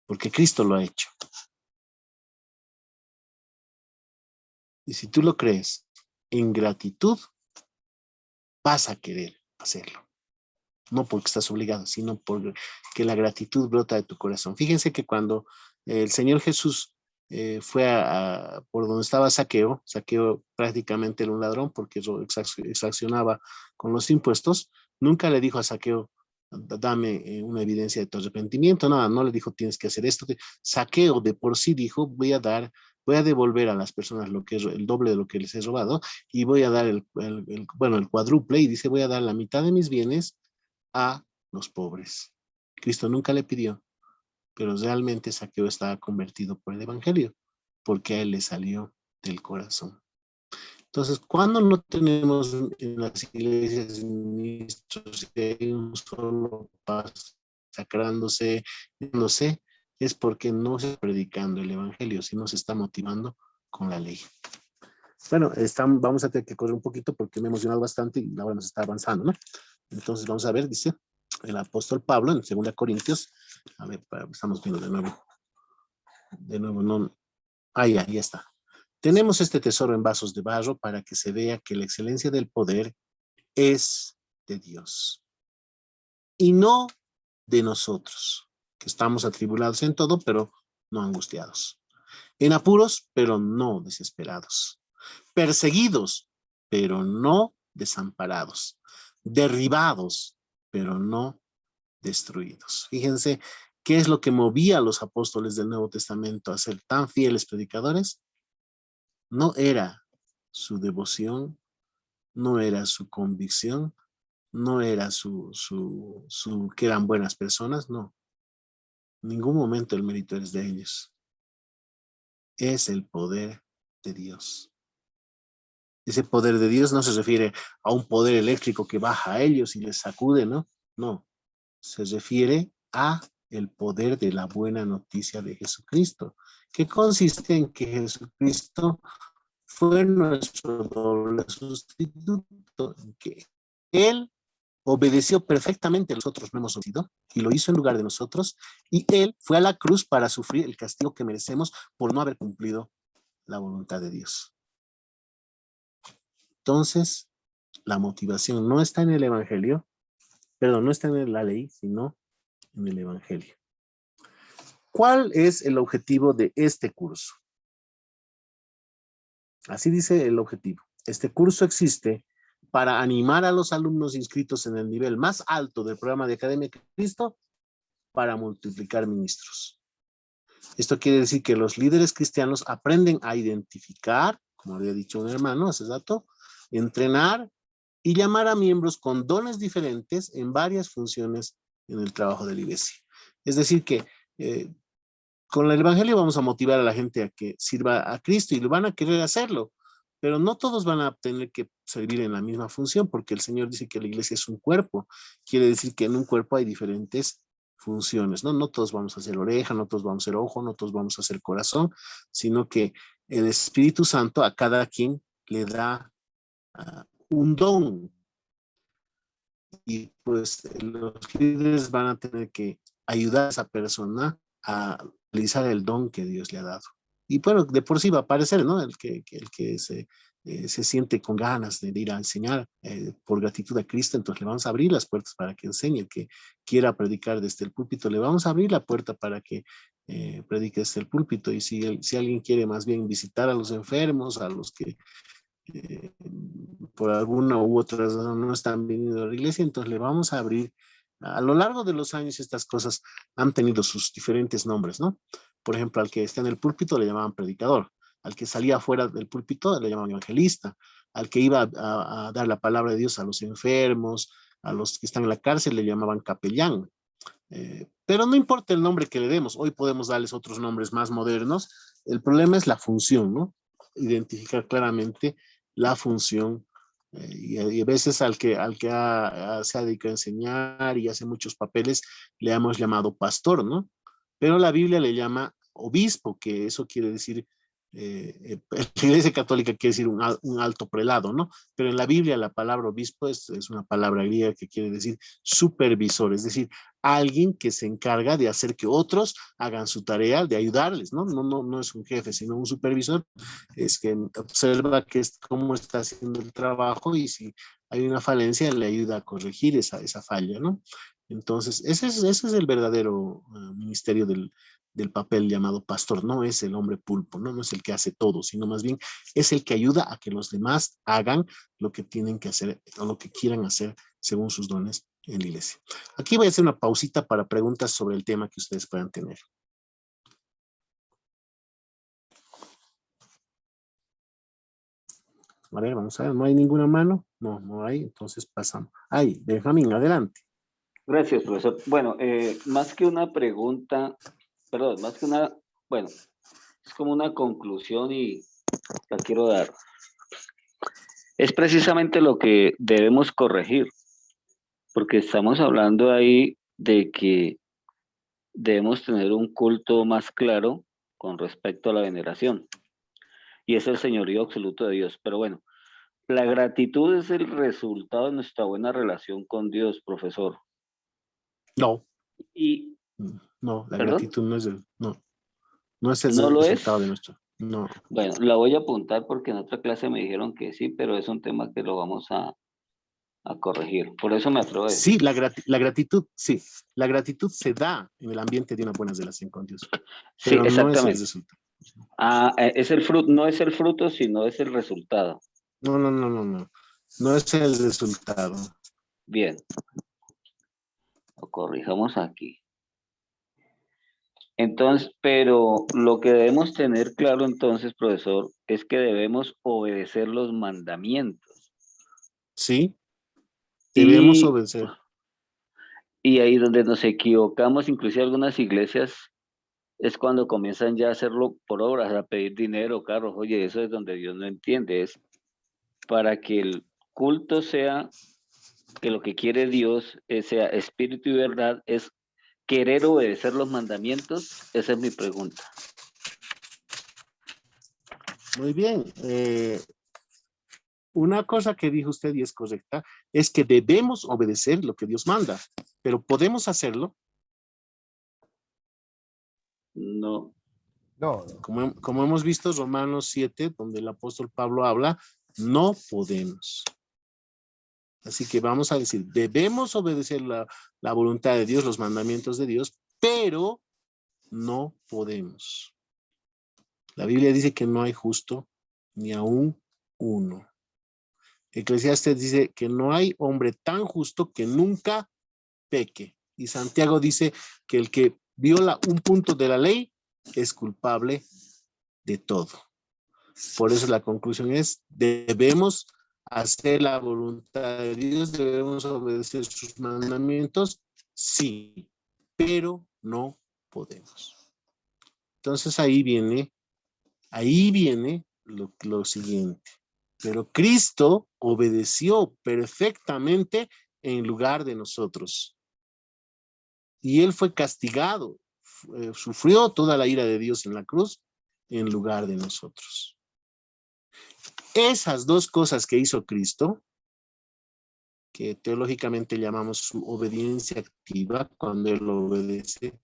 porque Cristo lo ha hecho. Y si tú lo crees, en gratitud, vas a querer hacerlo. No porque estás obligado, sino porque la gratitud brota de tu corazón. Fíjense que cuando el Señor Jesús fue por donde estaba Zaqueo prácticamente era un ladrón porque exaccionaba con los impuestos, nunca le dijo a Zaqueo, dame una evidencia de tu arrepentimiento. Nada, no le dijo, tienes que hacer esto. Saqueo de por sí dijo, voy a devolver a las personas lo que es el doble de lo que les he robado, y voy a dar el cuádruple, y dice, voy a dar la mitad de mis bienes a los pobres. Cristo nunca le pidió, pero realmente Saqueo estaba convertido por el evangelio, porque a él le salió del corazón. Entonces, cuando no tenemos en las iglesias ministros, si hay un solo sacrándose, no sé, es porque no se está predicando el evangelio, sino se está motivando con la ley. Bueno, vamos a tener que correr un poquito porque me he emocionado bastante y la hora nos está avanzando, ¿no? Entonces, vamos a ver, dice el apóstol Pablo en 2 Corintios. A ver, estamos viendo de nuevo. No. Ya está. Tenemos este tesoro en vasos de barro para que se vea que la excelencia del poder es de Dios y no de nosotros, que estamos atribulados en todo, pero no angustiados, en apuros, pero no desesperados, perseguidos, pero no desamparados, derribados, pero no destruidos. Fíjense qué es lo que movía a los apóstoles del Nuevo Testamento a ser tan fieles predicadores. No era su devoción, no era su convicción, no era que eran buenas personas, no. En ningún momento el mérito es de ellos. Es el poder de Dios. Ese poder de Dios no se refiere a un poder eléctrico que baja a ellos y les sacude, ¿no? No. Se refiere a el poder de la buena noticia de Jesucristo, que consiste en que Jesucristo fue nuestro doble sustituto, que Él obedeció perfectamente, nosotros no hemos obedecido, y lo hizo en lugar de nosotros, y Él fue a la cruz para sufrir el castigo que merecemos por no haber cumplido la voluntad de Dios. Entonces, la motivación no está en el evangelio, perdón, no está en la ley, sino en el evangelio. ¿Cuál es el objetivo de este curso? Así dice el objetivo. Este curso existe para animar a los alumnos inscritos en el nivel más alto del programa de Academia de Cristo para multiplicar ministros. Esto quiere decir que los líderes cristianos aprenden a identificar, como había dicho un hermano hace rato, entrenar y llamar a miembros con dones diferentes en varias funciones en el trabajo de la iglesia. Es decir que con el evangelio vamos a motivar a la gente a que sirva a Cristo y lo van a querer hacerlo, pero no todos van a tener que servir en la misma función, porque el Señor dice que la iglesia es un cuerpo. Quiere decir que en un cuerpo hay diferentes funciones, ¿no? No todos vamos a ser oreja, no todos vamos a ser ojo, no todos vamos a ser corazón, sino que el Espíritu Santo a cada quien le da un don. Y pues los líderes van a tener que ayudar a esa persona a realizar el don que Dios le ha dado. Y bueno, de por sí va a aparecer, ¿no? El que se siente con ganas de ir a enseñar por gratitud a Cristo, entonces le vamos a abrir las puertas para que enseñe. El que quiera predicar desde el púlpito, le vamos a abrir la puerta para que predique desde el púlpito. Y si alguien quiere más bien visitar a los enfermos, a los que por alguna u otra razón no están viniendo a la iglesia, entonces le vamos a abrir. A lo largo de los años estas cosas han tenido sus diferentes nombres, ¿no? Por ejemplo, al que está en el púlpito le llamaban predicador, al que salía afuera del púlpito le llamaban evangelista, al que iba a dar la palabra de Dios a los enfermos, a los que están en la cárcel le llamaban capellán. Pero no importa el nombre que le demos, hoy podemos darles otros nombres más modernos, el problema es la función, ¿no? Identificar claramente la función y a veces al que se ha dedicado a enseñar y hace muchos papeles le hemos llamado pastor, ¿no? Pero la Biblia le llama obispo, que eso quiere decir, la Iglesia Católica quiere decir un alto prelado, ¿no? Pero en la Biblia la palabra obispo es una palabra griega que quiere decir supervisor, es decir, alguien que se encarga de hacer que otros hagan su tarea, de ayudarles, ¿no? No es un jefe, sino un supervisor, es que observa cómo está haciendo el trabajo y si hay una falencia le ayuda a corregir esa falla, ¿no? Entonces, ese es el verdadero ministerio del papel llamado pastor. No es el hombre pulpo, no es el que hace todo, sino más bien es el que ayuda a que los demás hagan lo que tienen que hacer o lo que quieran hacer según sus dones en la iglesia. Aquí voy a hacer una pausita para preguntas sobre el tema que ustedes puedan tener. A ver, vamos a ver, ¿no hay ninguna mano? No, no hay, entonces pasamos. Ay, Benjamín, adelante. Gracias, profesor. Bueno, más que una pregunta, perdón, más que una, bueno, es como una conclusión y la quiero dar. Es precisamente lo que debemos corregir, porque estamos hablando ahí de que debemos tener un culto más claro con respecto a la veneración, y es el señorío absoluto de Dios. Pero bueno, la gratitud es el resultado de nuestra buena relación con Dios, profesor. No, Y, no, la ¿perdón? gratitud no es el, no es el ¿No lo es? resultado de nuestro, no. Bueno, la voy a apuntar porque en otra clase me dijeron que sí, pero es un tema que lo vamos a corregir. Por eso me atrevo a decir. Sí, la gratitud, sí, la gratitud se da en el ambiente de una buena relación con Dios, Sí, pero no es el exactamente. resultado. Ah, es el fruto, no es el fruto, sino es el resultado. No, no es el resultado. Bien, lo corrijamos aquí. Entonces, pero lo que debemos tener claro entonces, profesor, es que debemos obedecer los mandamientos. Sí, debemos Y, obedecer. y ahí donde nos equivocamos, inclusive algunas iglesias, es cuando comienzan ya a hacerlo por obras, a pedir dinero, carros. Oye, eso es donde Dios no entiende, es para que el culto sea, que lo que quiere Dios sea espíritu y verdad, es querer obedecer los mandamientos. Esa es mi pregunta. Muy bien. Una cosa que dijo usted y es correcta, es que debemos obedecer lo que Dios manda, pero ¿podemos hacerlo? No. No, Como hemos visto Romanos 7, donde el apóstol Pablo habla, no podemos. Así que vamos a decir, debemos obedecer la voluntad de Dios, los mandamientos de Dios, pero no podemos. La Biblia dice que no hay justo ni aún uno. Eclesiastes dice que no hay hombre tan justo que nunca peque. Y Santiago dice que el que viola un punto de la ley es culpable de todo. Por eso la conclusión es, debemos hacer la voluntad de Dios, debemos obedecer sus mandamientos, sí, pero no podemos. Entonces ahí viene lo siguiente. Pero Cristo obedeció perfectamente en lugar de nosotros. Y él fue castigado, sufrió toda la ira de Dios en la cruz en lugar de nosotros. Esas dos cosas que hizo Cristo, que teológicamente llamamos su obediencia activa, cuando él obedece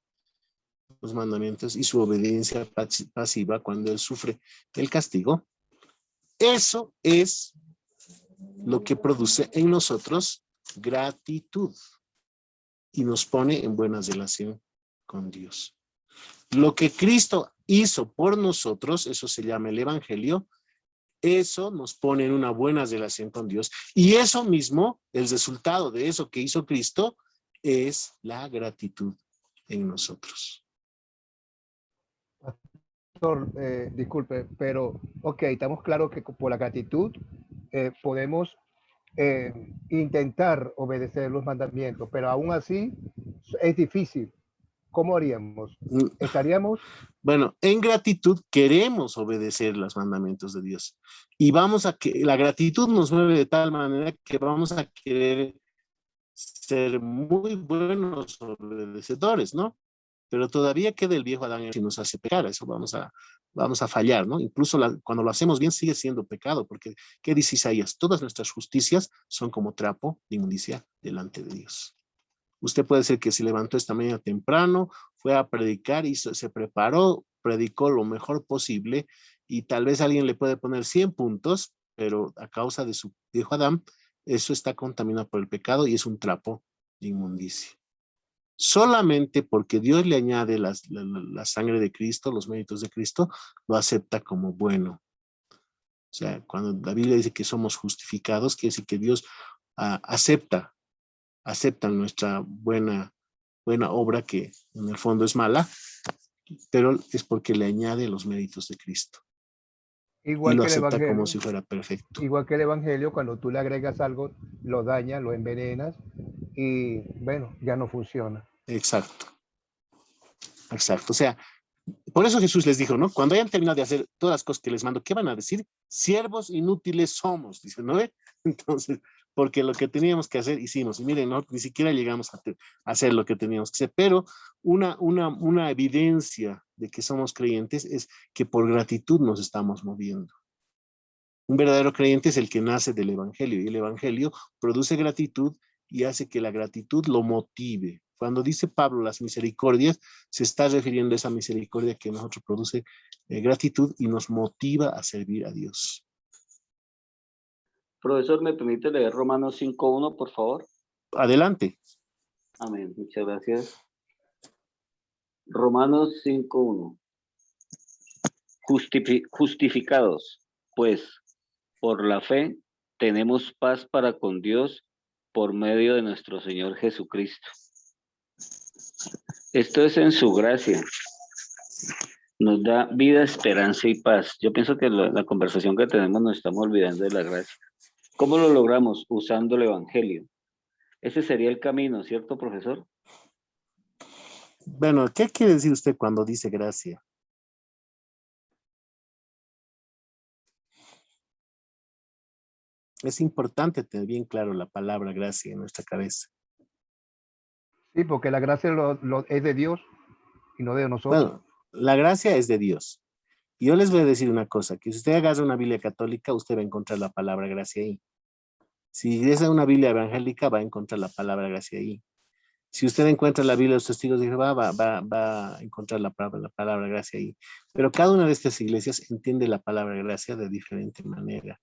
los mandamientos, y su obediencia pasiva, cuando él sufre el castigo, eso es lo que produce en nosotros gratitud y nos pone en buena relación con Dios. Lo que Cristo hizo por nosotros, eso se llama el Evangelio, eso nos pone en una buena relación con Dios. Y eso mismo, el resultado de eso que hizo Cristo, es la gratitud en nosotros. Pastor, disculpe, pero ok, estamos claros que por la gratitud podemos intentar obedecer los mandamientos, pero aún así es difícil. ¿Cómo haríamos? ¿Estaríamos? Bueno, en gratitud queremos obedecer los mandamientos de Dios. Y vamos a que la gratitud nos mueve de tal manera que vamos a querer ser muy buenos obedecedores, ¿no? Pero todavía queda el viejo Adán y nos hace pecar, eso vamos a fallar, ¿no? Incluso cuando lo hacemos bien sigue siendo pecado, porque ¿qué dice Isaías? Todas nuestras justicias son como trapo de inmundicia delante de Dios. Usted puede ser que se levantó esta mañana temprano, fue a predicar y se preparó, predicó lo mejor posible y tal vez alguien le puede poner 100 puntos, pero a causa de su viejo Adán, eso está contaminado por el pecado y es un trapo de inmundicia. Solamente porque Dios le añade la sangre de Cristo, los méritos de Cristo, lo acepta como bueno. O sea, cuando la Biblia dice que somos justificados, quiere decir que Dios acepta aceptan nuestra buena obra, que en el fondo es mala, pero es porque le añade los méritos de Cristo. Y Igual lo que el acepta como Evangelio. si fuera perfecto. Igual que el Evangelio, cuando tú le agregas algo, lo dañas, lo envenenas y bueno, ya no funciona. Exacto. Exacto. O sea, por eso Jesús les dijo, ¿no? Cuando hayan terminado de hacer todas las cosas que les mando, ¿qué van a decir? Siervos inútiles somos, dice, ¿no ve? Entonces, porque lo que teníamos que hacer, hicimos. Y miren, ¿no? Ni siquiera llegamos a hacer lo que teníamos que hacer. Pero una evidencia de que somos creyentes es que por gratitud nos estamos moviendo. Un verdadero creyente es el que nace del Evangelio, y el Evangelio produce gratitud y hace que la gratitud lo motive. Cuando dice Pablo las misericordias, se está refiriendo a esa misericordia que nosotros produce gratitud y nos motiva a servir a Dios. Profesor, ¿me permite leer Romanos 5:1, por favor? Adelante. Amén, muchas gracias. Romanos 5:1. Justificados, pues, por la fe, tenemos paz para con Dios por medio de nuestro Señor Jesucristo. Esto es en su gracia. Nos da vida, esperanza y paz. Yo pienso que la conversación que tenemos nos estamos olvidando de la gracia. ¿Cómo lo logramos? Usando el Evangelio. Ese sería el camino, ¿cierto, profesor? Bueno, ¿qué quiere decir usted cuando dice gracia? Es importante tener bien claro la palabra gracia en nuestra cabeza. Sí, porque la gracia es de Dios y no de nosotros. Bueno, la gracia es de Dios. Y yo les voy a decir una cosa, que si usted agarra una Biblia católica, usted va a encontrar la palabra gracia ahí. Si ingresa una Biblia evangélica, va a encontrar la palabra gracia ahí. Si usted encuentra la Biblia de los testigos de Jehová, va a encontrar la palabra gracia ahí. Pero cada una de estas iglesias entiende la palabra gracia de diferente manera.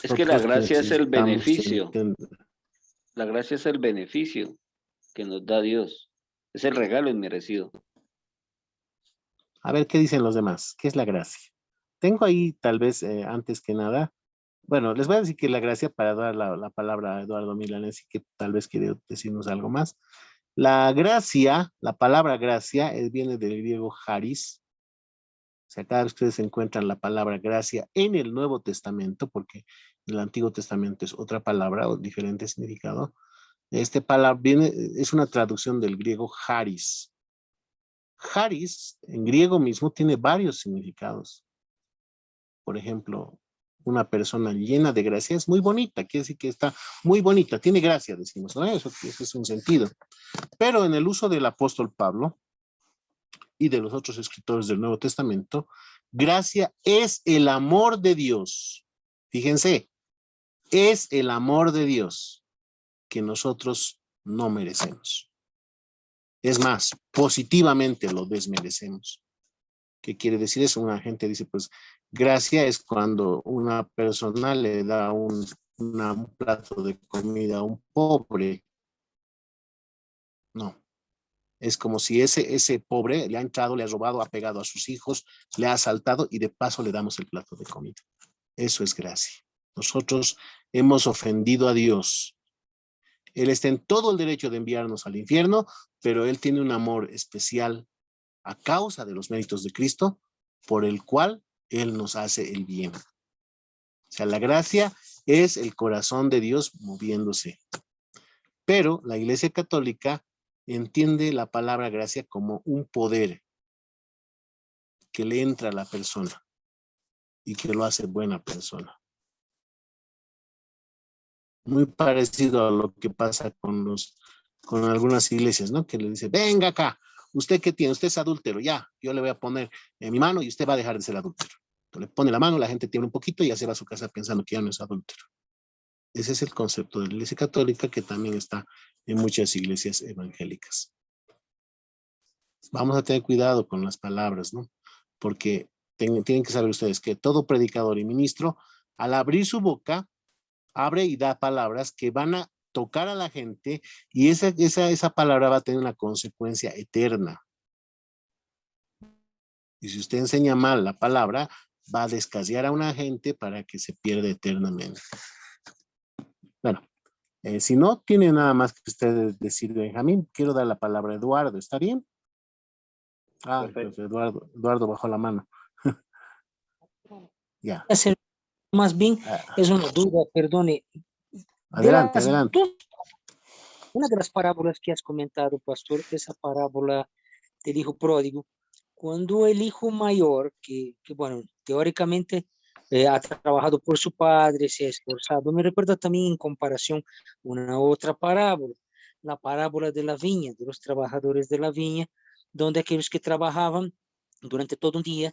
Es que la Nosotros gracia es el beneficio. necesitamos La gracia es el beneficio que nos da Dios. Es el regalo inmerecido. A ver, ¿qué dicen los demás? ¿Qué es la gracia? Tengo ahí, tal vez, antes que nada, bueno, les voy a decir que la gracia, para dar la palabra a Eduardo Milanesi, que tal vez quiere decirnos algo más. La gracia, la palabra gracia, viene del griego charis. O sea, cada vez que ustedes encuentran la palabra gracia en el Nuevo Testamento, porque en el Antiguo Testamento es otra palabra o diferente significado, este palabra es una traducción del griego charis. Charis, en griego mismo, tiene varios significados. Por ejemplo, una persona llena de gracia es muy bonita, quiere decir que está muy bonita, tiene gracia, decimos, ¿no? Eso es un sentido. Pero en el uso del apóstol Pablo y de los otros escritores del Nuevo Testamento, gracia es el amor de Dios. Fíjense, es el amor de Dios que nosotros no merecemos. Es más, positivamente lo desmerecemos. ¿Qué quiere decir eso? Una gente dice, pues, gracia es cuando una persona le da un plato de comida a un pobre. No. Es como si ese pobre le ha entrado, le ha robado, ha pegado a sus hijos, le ha asaltado y de paso le damos el plato de comida. Eso es gracia. Nosotros hemos ofendido a Dios. Él está en todo el derecho de enviarnos al infierno, pero Él tiene un amor especial a causa de los méritos de Cristo, por el cual Él nos hace el bien. O sea, la gracia es el corazón de Dios moviéndose. Pero la Iglesia Católica entiende la palabra gracia como un poder que le entra a la persona y que lo hace buena persona. Muy parecido a lo que pasa con algunas iglesias, ¿no? Que le dice, venga acá, ¿usted qué tiene? Usted es adúltero, ya, yo le voy a poner en mi mano y usted va a dejar de ser adúltero. Entonces, le pone la mano, la gente tiembla un poquito y ya se va a su casa pensando que ya no es adúltero. Ese es el concepto de la Iglesia Católica, que también está en muchas iglesias evangélicas. Vamos a tener cuidado con las palabras, ¿no? Porque tienen que saber ustedes que todo predicador y ministro, al abrir su boca, abre y da palabras que van a tocar a la gente y esa palabra va a tener una consecuencia eterna. Y si usted enseña mal la palabra, va a descasear a una gente para que se pierda eternamente. Bueno, Si no tiene nada más que usted decir, Benjamín, quiero dar la palabra a Eduardo, ¿está bien? Ah, Perfecto. entonces Eduardo bajó la mano. Ya. Hacer más bien es una duda, perdone. Adelante, adelante. Una de las parábolas que has comentado, pastor, esa parábola del hijo pródigo, cuando el hijo mayor, que bueno, teóricamente ha trabajado por su padre, se ha esforzado, me recuerda también en comparación una otra parábola, la parábola de la viña, de los trabajadores de la viña, donde aquellos que trabajaban durante todo un día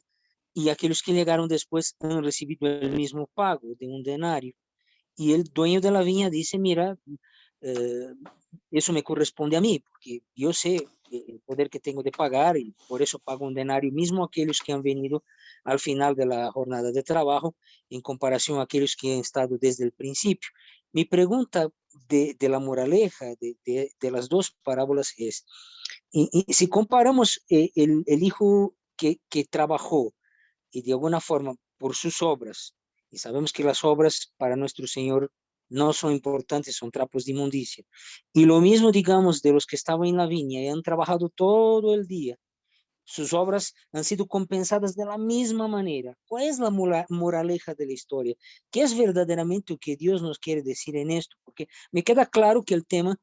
y aquellos que llegaron después han recibido el mismo pago de un denario. Y el dueño de la viña dice, mira, eh, eso me corresponde a mí, porque yo sé el poder que tengo de pagar y por eso pago un denario mismo a aquellos que han venido al final de la jornada de trabajo en comparación a aquellos que han estado desde el principio. Mi pregunta de la moraleja de las dos parábolas es, y si comparamos el hijo que trabajó y de alguna forma por sus obras, y sabemos que las obras para nuestro Señor no son importantes, son trapos de inmundicia. Y lo mismo, digamos, de los que estaban en la viña y han trabajado todo el día, sus obras han sido compensadas de la misma manera. ¿Cuál es la moraleja de la historia? ¿Qué es verdaderamente lo que Dios nos quiere decir en esto? Porque me queda claro que el tema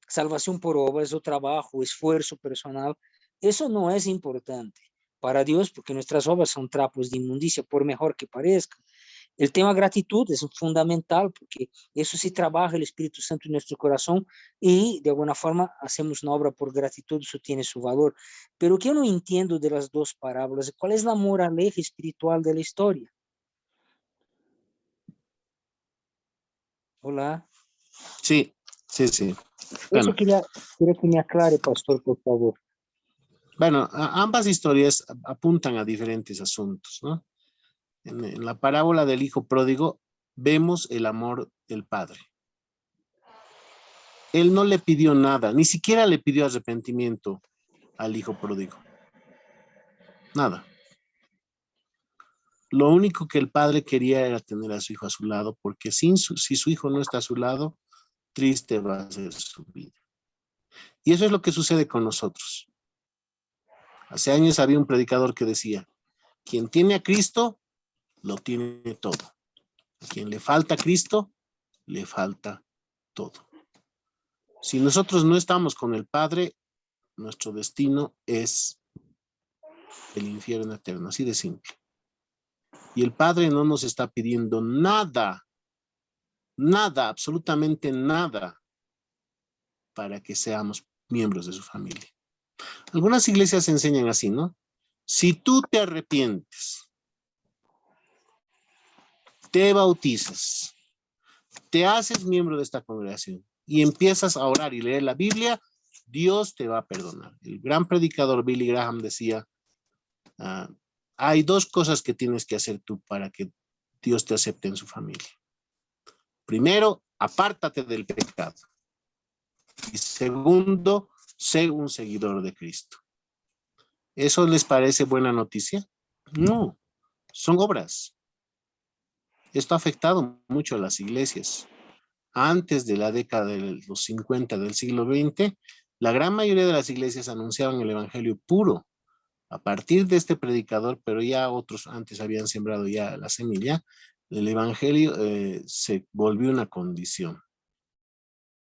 salvación por obras o trabajo, esfuerzo personal, eso no es importante para Dios porque nuestras obras son trapos de inmundicia, por mejor que parezcan. El tema gratitud es fundamental porque eso sí trabaja el Espíritu Santo en nuestro corazón y de alguna forma hacemos una obra por gratitud, eso tiene su valor. Pero que yo no entiendo de las dos parábolas, ¿cuál es la moraleja espiritual de la historia? Hola. Sí, sí, sí. Eso Bueno, quería que me aclare, pastor, por favor. bueno, ambas historias apuntan a diferentes asuntos, ¿no? En la parábola del hijo pródigo vemos el amor del padre. Él no le pidió nada, ni siquiera le pidió arrepentimiento al hijo pródigo. Nada. Lo único que el padre quería era tener a su hijo a su lado, porque si su hijo no está a su lado, triste va a ser su vida. Y eso es lo que sucede con nosotros. Hace años había un predicador que decía, quien tiene a Cristo, lo tiene todo. A quien le falta a Cristo, le falta todo. Si nosotros no estamos con el Padre, nuestro destino es el infierno eterno, así de simple. Y el Padre no nos está pidiendo nada, nada, absolutamente nada, para que seamos miembros de su familia. Algunas iglesias enseñan así, ¿no? Si tú te arrepientes, te bautizas, te haces miembro de esta congregación y empiezas a orar y leer la Biblia, Dios te va a perdonar. El gran predicador Billy Graham decía, hay dos cosas que tienes que hacer tú para que Dios te acepte en su familia. Primero, apártate del pecado. Y segundo, sé un seguidor de Cristo. ¿Eso les parece buena noticia? No, son obras. Esto ha afectado mucho a las iglesias. Antes de la década de los 50 del siglo XX, la gran mayoría de las iglesias anunciaban el evangelio puro. A partir de este predicador, pero ya otros antes habían sembrado ya la semilla, el evangelio se volvió una condición.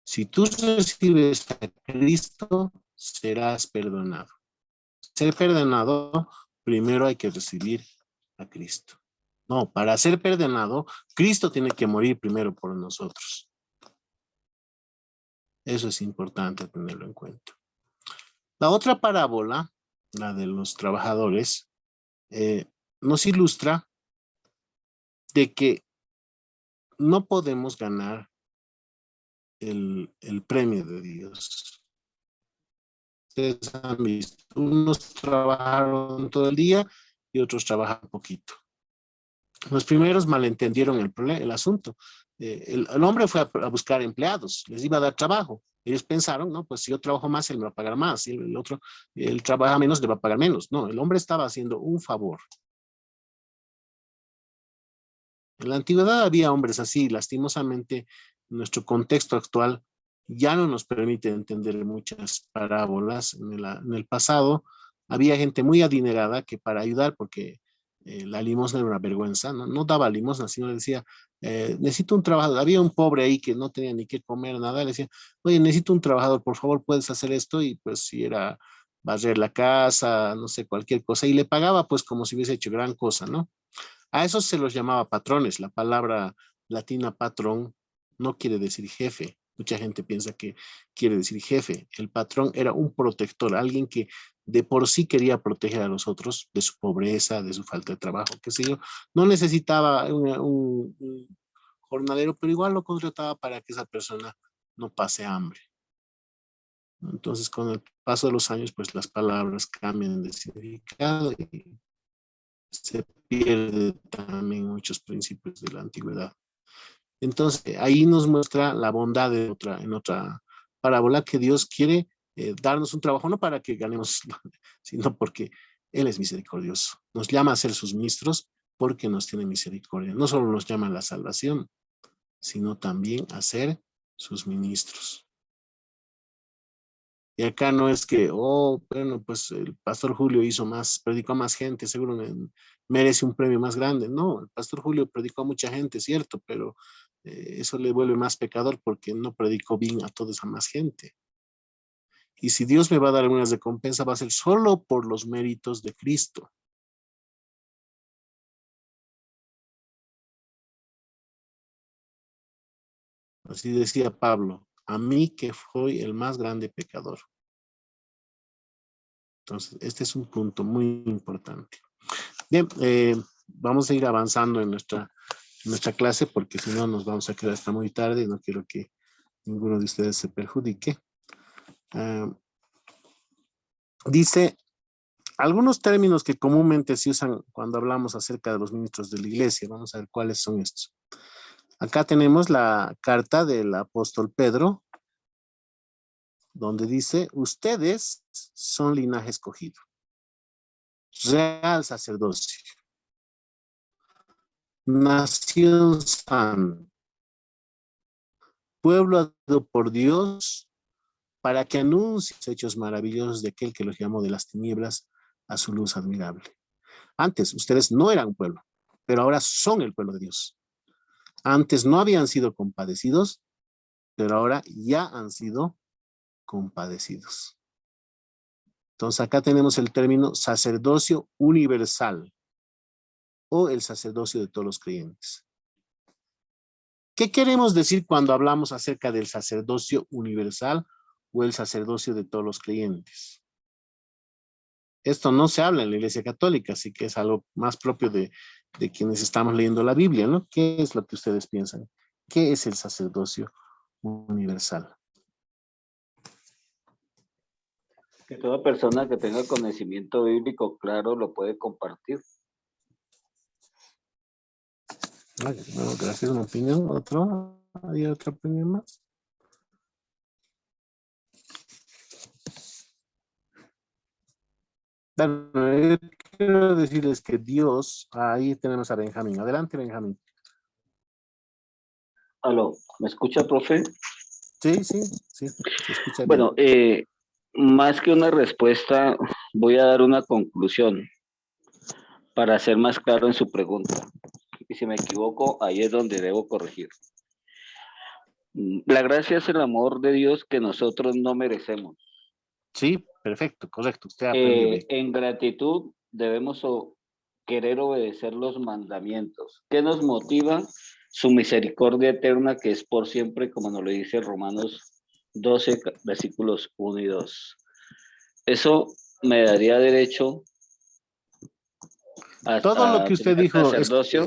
Si tú recibes a Cristo, serás perdonado. Ser perdonado, primero hay que recibir a Cristo. No, para ser perdonado, Cristo tiene que morir primero por nosotros. Eso es importante tenerlo en cuenta. La otra parábola, la de los trabajadores, nos ilustra de que no podemos ganar el premio de Dios. Ustedes han visto, unos trabajaron todo el día y otros trabajan poquito. Los primeros malentendieron el asunto. El hombre fue a buscar empleados, les iba a dar trabajo. Ellos pensaron, no, pues si yo trabajo más, él me va a pagar más. Si el otro, él trabaja menos, le va a pagar menos. No, el hombre estaba haciendo un favor. En la antigüedad había hombres así, lastimosamente nuestro contexto actual ya no nos permite entender muchas parábolas. En el pasado había gente muy adinerada que para ayudar, porque la limosna era una vergüenza, no daba limosna, sino le decía, necesito un trabajador. Había un pobre ahí que no tenía ni qué comer, nada, le decía, oye, necesito un trabajador, por favor, ¿puedes hacer esto? Y pues si era barrer la casa, no sé, cualquier cosa, y le pagaba pues como si hubiese hecho gran cosa, ¿no? A eso se los llamaba patrones. La palabra latina patrón no quiere decir jefe. Mucha gente piensa que quiere decir jefe. El patrón era un protector, alguien que de por sí quería proteger a los otros de su pobreza, de su falta de trabajo, qué sé yo. No necesitaba un jornalero, pero igual lo contrataba para que esa persona no pase hambre. Entonces, con el paso de los años, pues las palabras cambian de significado y se pierde también muchos principios de la antigüedad. Entonces, ahí nos muestra la bondad en otra parábola, que Dios quiere darnos un trabajo, no para que ganemos, sino porque Él es misericordioso. Nos llama a ser sus ministros porque nos tiene misericordia. No solo nos llama a la salvación, sino también a ser sus ministros. Y acá no es que, oh, bueno, pues el pastor Julio predicó a más gente, seguro merece un premio más grande. No, el pastor Julio predicó a mucha gente, cierto, pero eso le vuelve más pecador porque no predicó bien a toda esa más gente. Y si Dios me va a dar algunas recompensas, va a ser solo por los méritos de Cristo. Así decía Pablo, a mí que fui el más grande pecador. Entonces, este es un punto muy importante. Bien, vamos a ir avanzando en nuestra clase porque si no nos vamos a quedar hasta muy tarde y no quiero que ninguno de ustedes se perjudique. Dice, algunos términos que comúnmente se usan cuando hablamos acerca de los ministros de la iglesia. Vamos a ver cuáles son estos. Acá tenemos la carta del apóstol Pedro, donde dice, ustedes son linaje escogido, real sacerdocio, nación santa, pueblo adoptado por Dios, para que anuncie los hechos maravillosos de aquel que los llamó de las tinieblas a su luz admirable. Antes ustedes no eran pueblo, pero ahora son el pueblo de Dios. Antes no habían sido compadecidos, pero ahora ya han sido compadecidos. Entonces acá tenemos el término sacerdocio universal o el sacerdocio de todos los creyentes. ¿Qué queremos decir cuando hablamos acerca del sacerdocio universal o el sacerdocio de todos los creyentes? Esto no se habla en la Iglesia Católica, así que es algo más propio de quienes estamos leyendo la Biblia, ¿no? ¿Qué es lo que ustedes piensan? ¿Qué es el sacerdocio universal? Que toda persona que tenga conocimiento bíblico claro lo puede compartir. Bueno, gracias. ¿Una opinión? ¿Otro? ¿Hay otra opinión más? Bueno, yo quiero decirles que Dios, ahí tenemos a Benjamín. Adelante, Benjamín. Aló, ¿me escucha, profe? Sí, se escucha bien. Bueno, más que una respuesta, voy a dar una conclusión para ser más claro en su pregunta. Y si me equivoco, ahí es donde debo corregir. La gracia es el amor de Dios que nosotros no merecemos. Sí, perfecto, correcto. Usted aprendió bien. En gratitud debemos querer obedecer los mandamientos. ¿Qué nos motiva? Su misericordia eterna, que es por siempre, como nos lo dice Romanos 12, versículos 1 y 2. Eso me daría derecho Todo lo que usted dijo sacerdocio,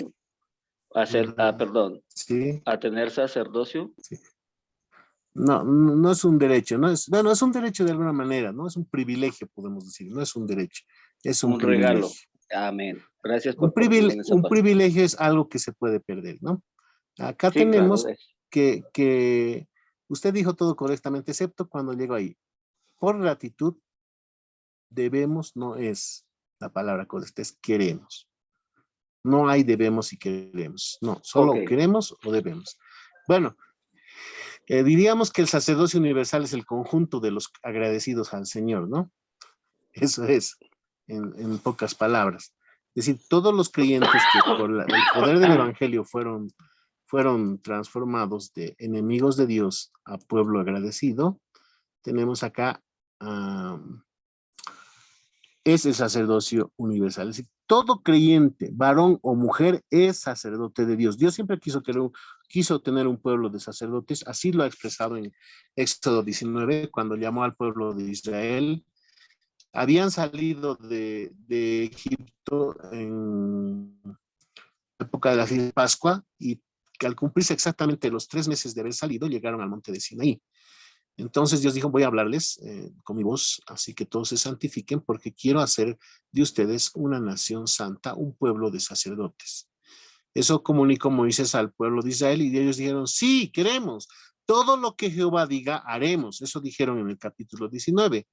sí. a tener sacerdocio. Sí. No es un derecho, bueno, es un derecho de alguna manera, ¿no? Es un privilegio, podemos decir, no es un derecho, es un regalo. Amén. Gracias por un privilegio es algo que se puede perder, ¿no? Acá sí, tenemos claro, que usted dijo todo correctamente, excepto cuando llegó ahí. Por gratitud, debemos, no es la palabra correcta, es queremos. No hay debemos y queremos, no, solo queremos o debemos. Bueno, Diríamos que el sacerdocio universal es el conjunto de los agradecidos al Señor, ¿no? Eso es, en pocas palabras. Es decir, todos los creyentes que por el poder del Evangelio fueron transformados de enemigos de Dios a pueblo agradecido, tenemos acá es el sacerdocio universal. Es decir, todo creyente, varón o mujer, es sacerdote de Dios. Dios siempre quiso tener un pueblo de sacerdotes, así lo ha expresado en Éxodo 19, cuando llamó al pueblo de Israel. Habían salido de Egipto en la época de la fiesta de Pascua y que al cumplirse exactamente los 3 meses de haber salido, llegaron al monte de Sinaí. Entonces Dios dijo, voy a hablarles con mi voz, así que todos se santifiquen porque quiero hacer de ustedes una nación santa, un pueblo de sacerdotes. Eso comunicó Moisés al pueblo de Israel y ellos dijeron, sí, queremos. Todo lo que Jehová diga, haremos. Eso dijeron en el capítulo 19.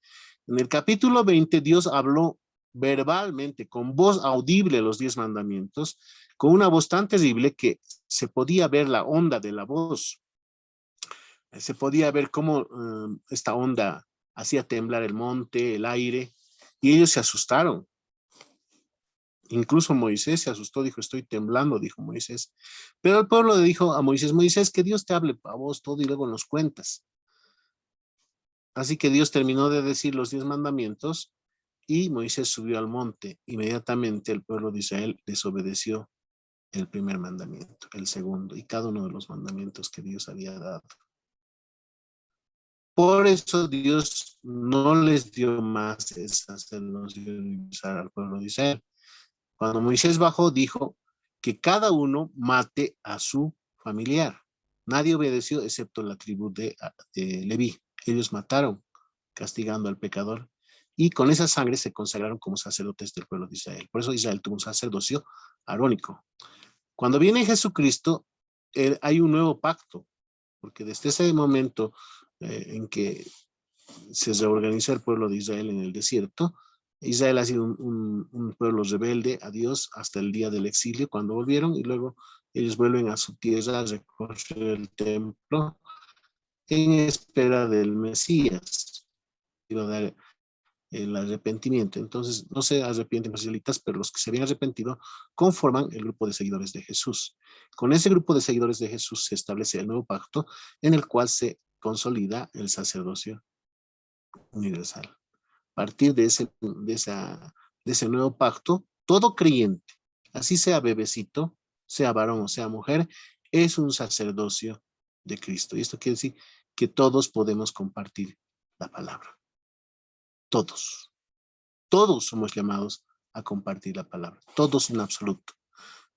En el capítulo 20, Dios habló verbalmente, con voz audible, los 10 mandamientos, con una voz tan terrible que se podía ver la onda de la voz. Se podía ver cómo esta onda hacía temblar el monte, el aire, y ellos se asustaron. Incluso Moisés se asustó, dijo, estoy temblando, dijo Moisés. Pero el pueblo le dijo a Moisés, Moisés, que Dios te hable a vos todo y luego nos cuentas. Así que Dios terminó de decir los 10 mandamientos y Moisés subió al monte. Inmediatamente el pueblo de Israel desobedeció el primer mandamiento, el segundo y cada uno de los mandamientos que Dios había dado. Por eso Dios no les dio más esa sacerdocio universal al pueblo de Israel. Cuando Moisés bajó, dijo que cada uno mate a su familiar. Nadie obedeció excepto la tribu de Leví. Ellos mataron, castigando al pecador, y con esa sangre se consagraron como sacerdotes del pueblo de Israel. Por eso Israel tuvo un sacerdocio arónico. Cuando viene Jesucristo, hay un nuevo pacto, porque desde ese momento en que se reorganizó el pueblo de Israel en el desierto, Israel ha sido un pueblo rebelde a Dios hasta el día del exilio, cuando volvieron, y luego ellos vuelven a su tierra a reconstruir el templo en espera del Mesías. Iba a dar el arrepentimiento. Entonces, no se arrepienten los israelitas, pero los que se habían arrepentido conforman el grupo de seguidores de Jesús. Con ese grupo de seguidores de Jesús se establece el nuevo pacto en el cual se consolida el sacerdocio universal. A partir de ese nuevo pacto, todo creyente, así sea bebecito, sea varón o sea mujer, es un sacerdocio de Cristo. Y esto quiere decir que todos podemos compartir la palabra. Todos. Todos somos llamados a compartir la palabra. Todos en absoluto.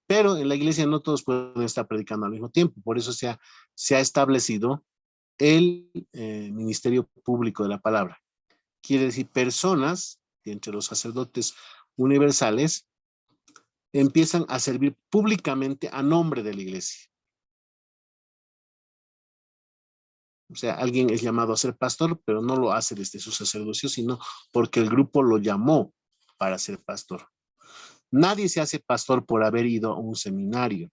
Pero en la iglesia no todos pueden estar predicando al mismo tiempo. Por eso se ha establecido el ministerio público de la palabra. Quiere decir personas, entre los sacerdotes universales, empiezan a servir públicamente a nombre de la iglesia. O sea, alguien es llamado a ser pastor, pero no lo hace desde su sacerdocio, sino porque el grupo lo llamó para ser pastor. Nadie se hace pastor por haber ido a un seminario.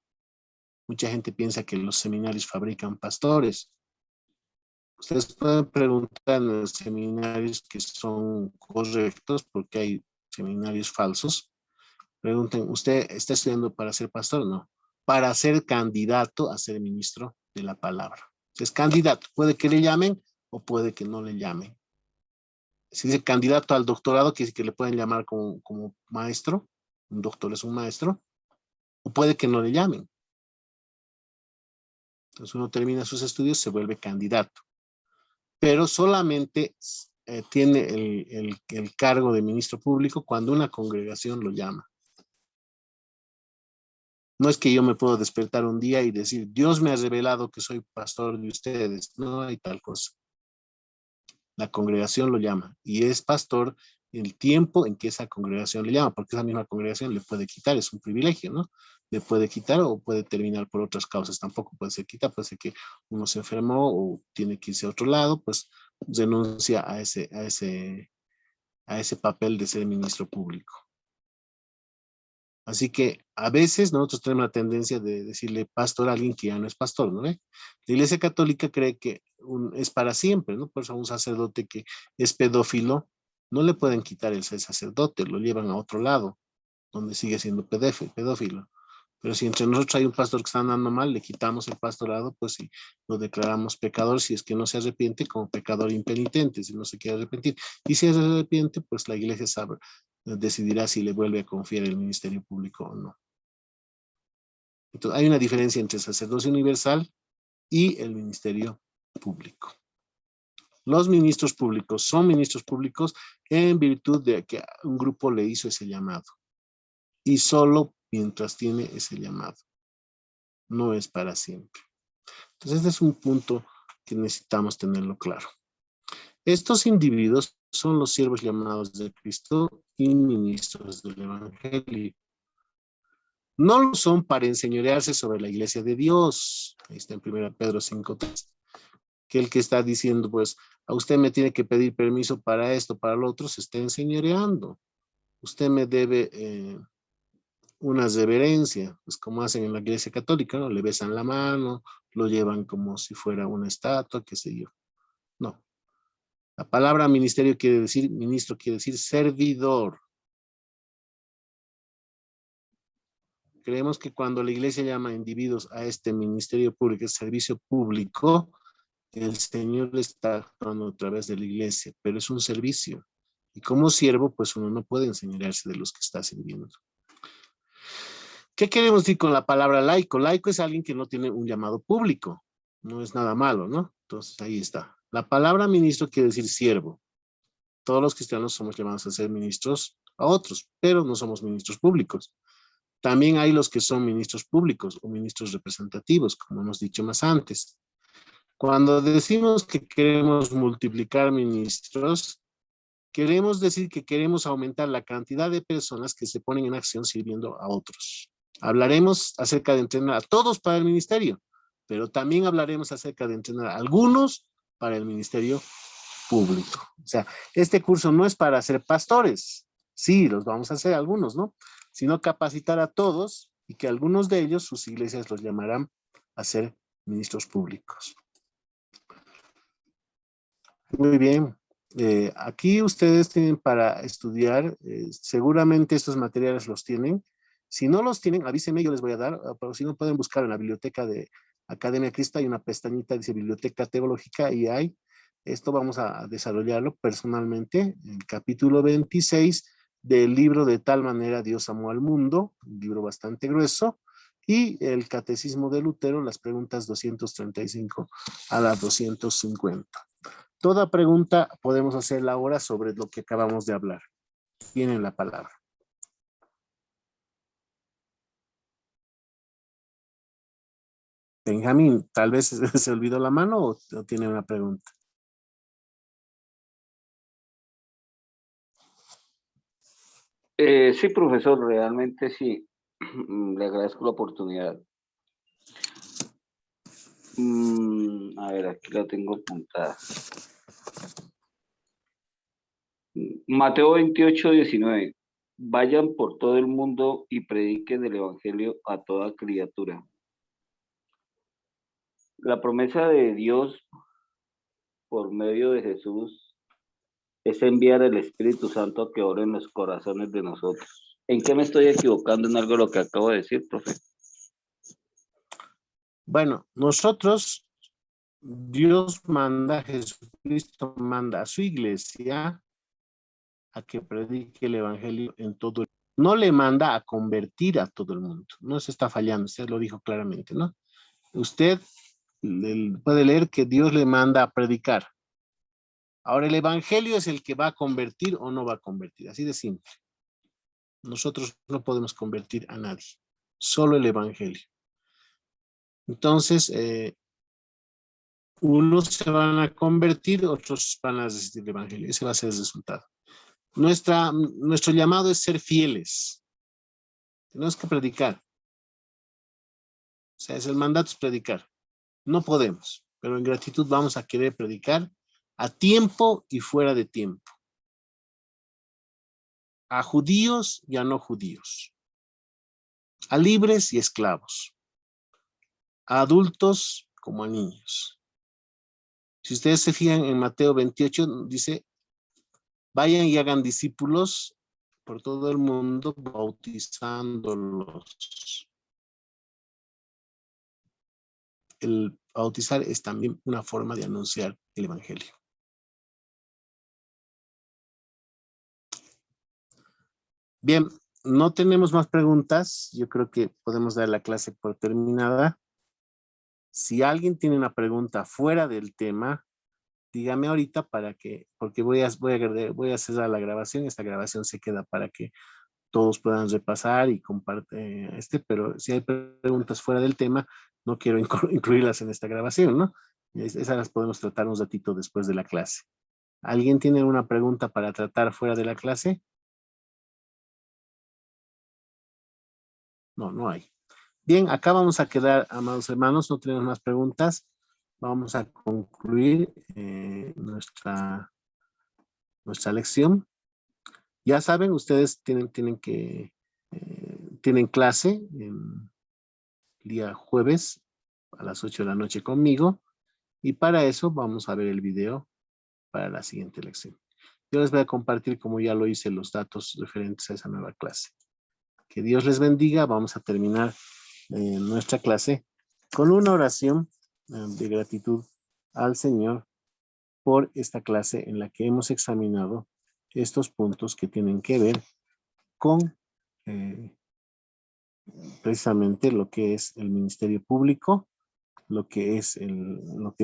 Mucha gente piensa que los seminarios fabrican pastores. Ustedes pueden preguntar en los seminarios que son correctos, porque hay seminarios falsos. Pregunten, ¿usted está estudiando para ser pastor? No, para ser candidato a ser ministro de la palabra. Es candidato, puede que le llamen o puede que no le llamen. Si dice candidato al doctorado, quiere decir que le pueden llamar como maestro, un doctor es un maestro, o puede que no le llamen. Entonces uno termina sus estudios, se vuelve candidato, pero solamente tiene el cargo de ministro público cuando una congregación lo llama. No es que yo me puedo despertar un día y decir, Dios me ha revelado que soy pastor de ustedes. No hay tal cosa. La congregación lo llama y es pastor el tiempo en que esa congregación le llama, porque esa misma congregación le puede quitar, es un privilegio, ¿no? Le puede quitar o puede terminar por otras causas. Tampoco puede ser quitar, puede ser que uno se enfermó o tiene que irse a otro lado, pues renuncia a ese papel de ser ministro público. Así que a veces nosotros tenemos la tendencia de decirle pastor a alguien que ya no es pastor, ¿no ve? La Iglesia Católica cree que es para siempre, ¿no? Por eso a un sacerdote que es pedófilo, no le pueden quitar el ser sacerdote, lo llevan a otro lado, donde sigue siendo pedófilo. Pero si entre nosotros hay un pastor que está andando mal, le quitamos el pastorado, pues sí, lo declaramos pecador si es que no se arrepiente, como pecador impenitente, si no se quiere arrepentir. Y si se arrepiente, pues la iglesia decidirá si le vuelve a confiar el ministerio público o no. Entonces, hay una diferencia entre el sacerdocio universal y el ministerio público. Los ministros públicos son ministros públicos en virtud de que un grupo le hizo ese llamado. Y solo mientras tiene ese llamado. No es para siempre. Entonces, este es un punto que necesitamos tenerlo claro. Estos individuos son los siervos llamados de Cristo y ministros del Evangelio. No lo son para enseñorearse sobre la iglesia de Dios. Ahí está en 1 Pedro 5:3. Que el que está diciendo, pues, a usted me tiene que pedir permiso para esto, para lo otro, se está enseñoreando. Usted me debe una reverencia, pues como hacen en la iglesia católica, ¿no? Le besan la mano, lo llevan como si fuera una estatua, qué sé yo. No. La palabra ministerio quiere decir, ministro quiere decir servidor. Creemos que cuando la iglesia llama a individuos a este ministerio público, el servicio público, el Señor está actuando a través de la iglesia, pero es un servicio. Y como siervo, pues uno no puede enseñarse de los que está sirviendo. ¿Qué queremos decir con la palabra laico? Laico es alguien que no tiene un llamado público. No es nada malo, ¿no? Entonces, ahí está. La palabra ministro quiere decir siervo. Todos los cristianos somos llamados a ser ministros a otros, pero no somos ministros públicos. También hay los que son ministros públicos o ministros representativos, como hemos dicho más antes. Cuando decimos que queremos multiplicar ministros, queremos decir que queremos aumentar la cantidad de personas que se ponen en acción sirviendo a otros. Hablaremos acerca de entrenar a todos para el ministerio, pero también hablaremos acerca de entrenar a algunos para el ministerio público. O sea, este curso no es para ser pastores, sí, los vamos a hacer algunos, ¿no? Sino capacitar a todos y que algunos de ellos, sus iglesias los llamarán a ser ministros públicos. Muy bien. Aquí ustedes tienen para estudiar, seguramente estos materiales los tienen. Si no los tienen, avísenme, yo les voy a dar, pero si no pueden buscar en la biblioteca de Academia Cristo, hay una pestañita, dice Biblioteca Teológica, y hay, esto vamos a desarrollarlo personalmente, el capítulo 26 del libro De tal manera Dios amó al mundo, un libro bastante grueso, y el Catecismo de Lutero, las preguntas 235 a las 250. Toda pregunta podemos hacerla ahora sobre lo que acabamos de hablar. Tienen la palabra. Benjamín, tal vez se olvidó la mano o tiene una pregunta. Sí, profesor, realmente sí. Le agradezco la oportunidad. A ver, aquí la tengo apuntada. Mateo 28:19. Vayan por todo el mundo y prediquen el evangelio a toda criatura. La promesa de Dios por medio de Jesús es enviar el Espíritu Santo a que ore en los corazones de nosotros. ¿En qué me estoy equivocando en algo de lo que acabo de decir, profe? Bueno, nosotros, Dios manda, Jesucristo manda a su iglesia a que predique el evangelio en todo el mundo. No le manda a convertir a todo el mundo. No se está fallando, usted lo dijo claramente, ¿no? Usted puede leer que Dios le manda a predicar. Ahora el evangelio es el que va a convertir o no va a convertir, así de simple. Nosotros no podemos convertir a nadie, solo el evangelio. Entonces, unos se van a convertir, otros van a resistir el evangelio. Ese va a ser el resultado. Nuestro llamado es ser fieles. Tenemos que predicar. O sea, el mandato es predicar. No podemos, pero en gratitud vamos a querer predicar a tiempo y fuera de tiempo. A judíos y a no judíos. a libres y esclavos, a adultos como a niños. Si ustedes se fijan en Mateo 28, dice, vayan y hagan discípulos por todo el mundo, bautizándolos. El bautizar es también una forma de anunciar el evangelio. Bien, no tenemos más preguntas. Yo creo que podemos dar la clase por terminada. Si alguien tiene una pregunta fuera del tema, dígame ahorita porque voy a cerrar la grabación. Esta grabación se queda para que todos puedan repasar y compartir pero si hay preguntas fuera del tema, no quiero incluirlas en esta grabación, ¿no? Esas las podemos tratar un ratito después de la clase. ¿Alguien tiene una pregunta para tratar fuera de la clase? No, no hay. Bien, acá vamos a quedar, amados hermanos, no tenemos más preguntas. Vamos a concluir nuestra lección. Ya saben, ustedes tienen clase el día jueves a las 8 de la noche conmigo, y para eso vamos a ver el video para la siguiente lección. Yo les voy a compartir, como ya lo hice, los datos referentes a esa nueva clase. Que Dios les bendiga. Vamos a terminar nuestra clase con una oración de gratitud al Señor por esta clase en la que hemos examinado estos puntos que tienen que ver con precisamente lo que es el ministerio público, lo que es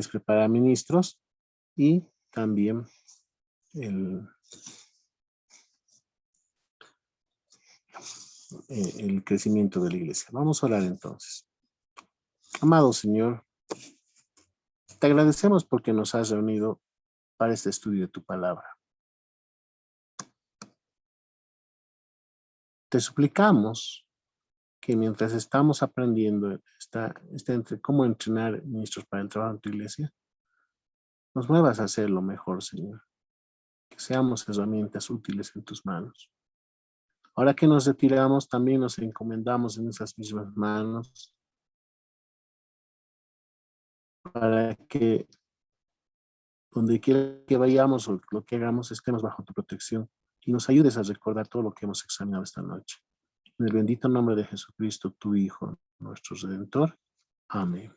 preparar ministros y también el crecimiento de la iglesia. Vamos a orar entonces. Amado Señor, te agradecemos porque nos has reunido para este estudio de tu palabra. Te suplicamos que mientras estamos aprendiendo entre cómo entrenar ministros para el trabajo en tu iglesia, nos muevas a hacer lo mejor, Señor. Que seamos herramientas útiles en tus manos. Ahora que nos retiramos, también nos encomendamos en esas mismas manos para que donde quiera que vayamos o lo que hagamos estemos bajo tu protección y nos ayudes a recordar todo lo que hemos examinado esta noche. En el bendito nombre de Jesucristo, tu Hijo, nuestro Redentor. Amén.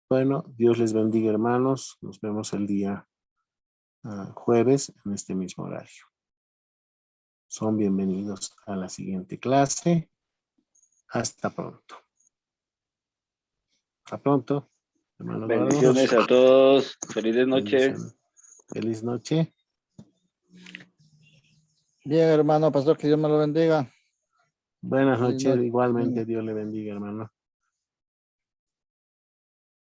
Bueno, Dios les bendiga, hermanos. Nos vemos el día jueves en este mismo horario. Son bienvenidos a la siguiente clase. Hasta pronto. Hasta pronto. Bendiciones a todos. Feliz noche. Feliz noche. Bien, hermano pastor, que Dios me lo bendiga. Buenas noches. Noche. Igualmente, Dios le bendiga, hermano.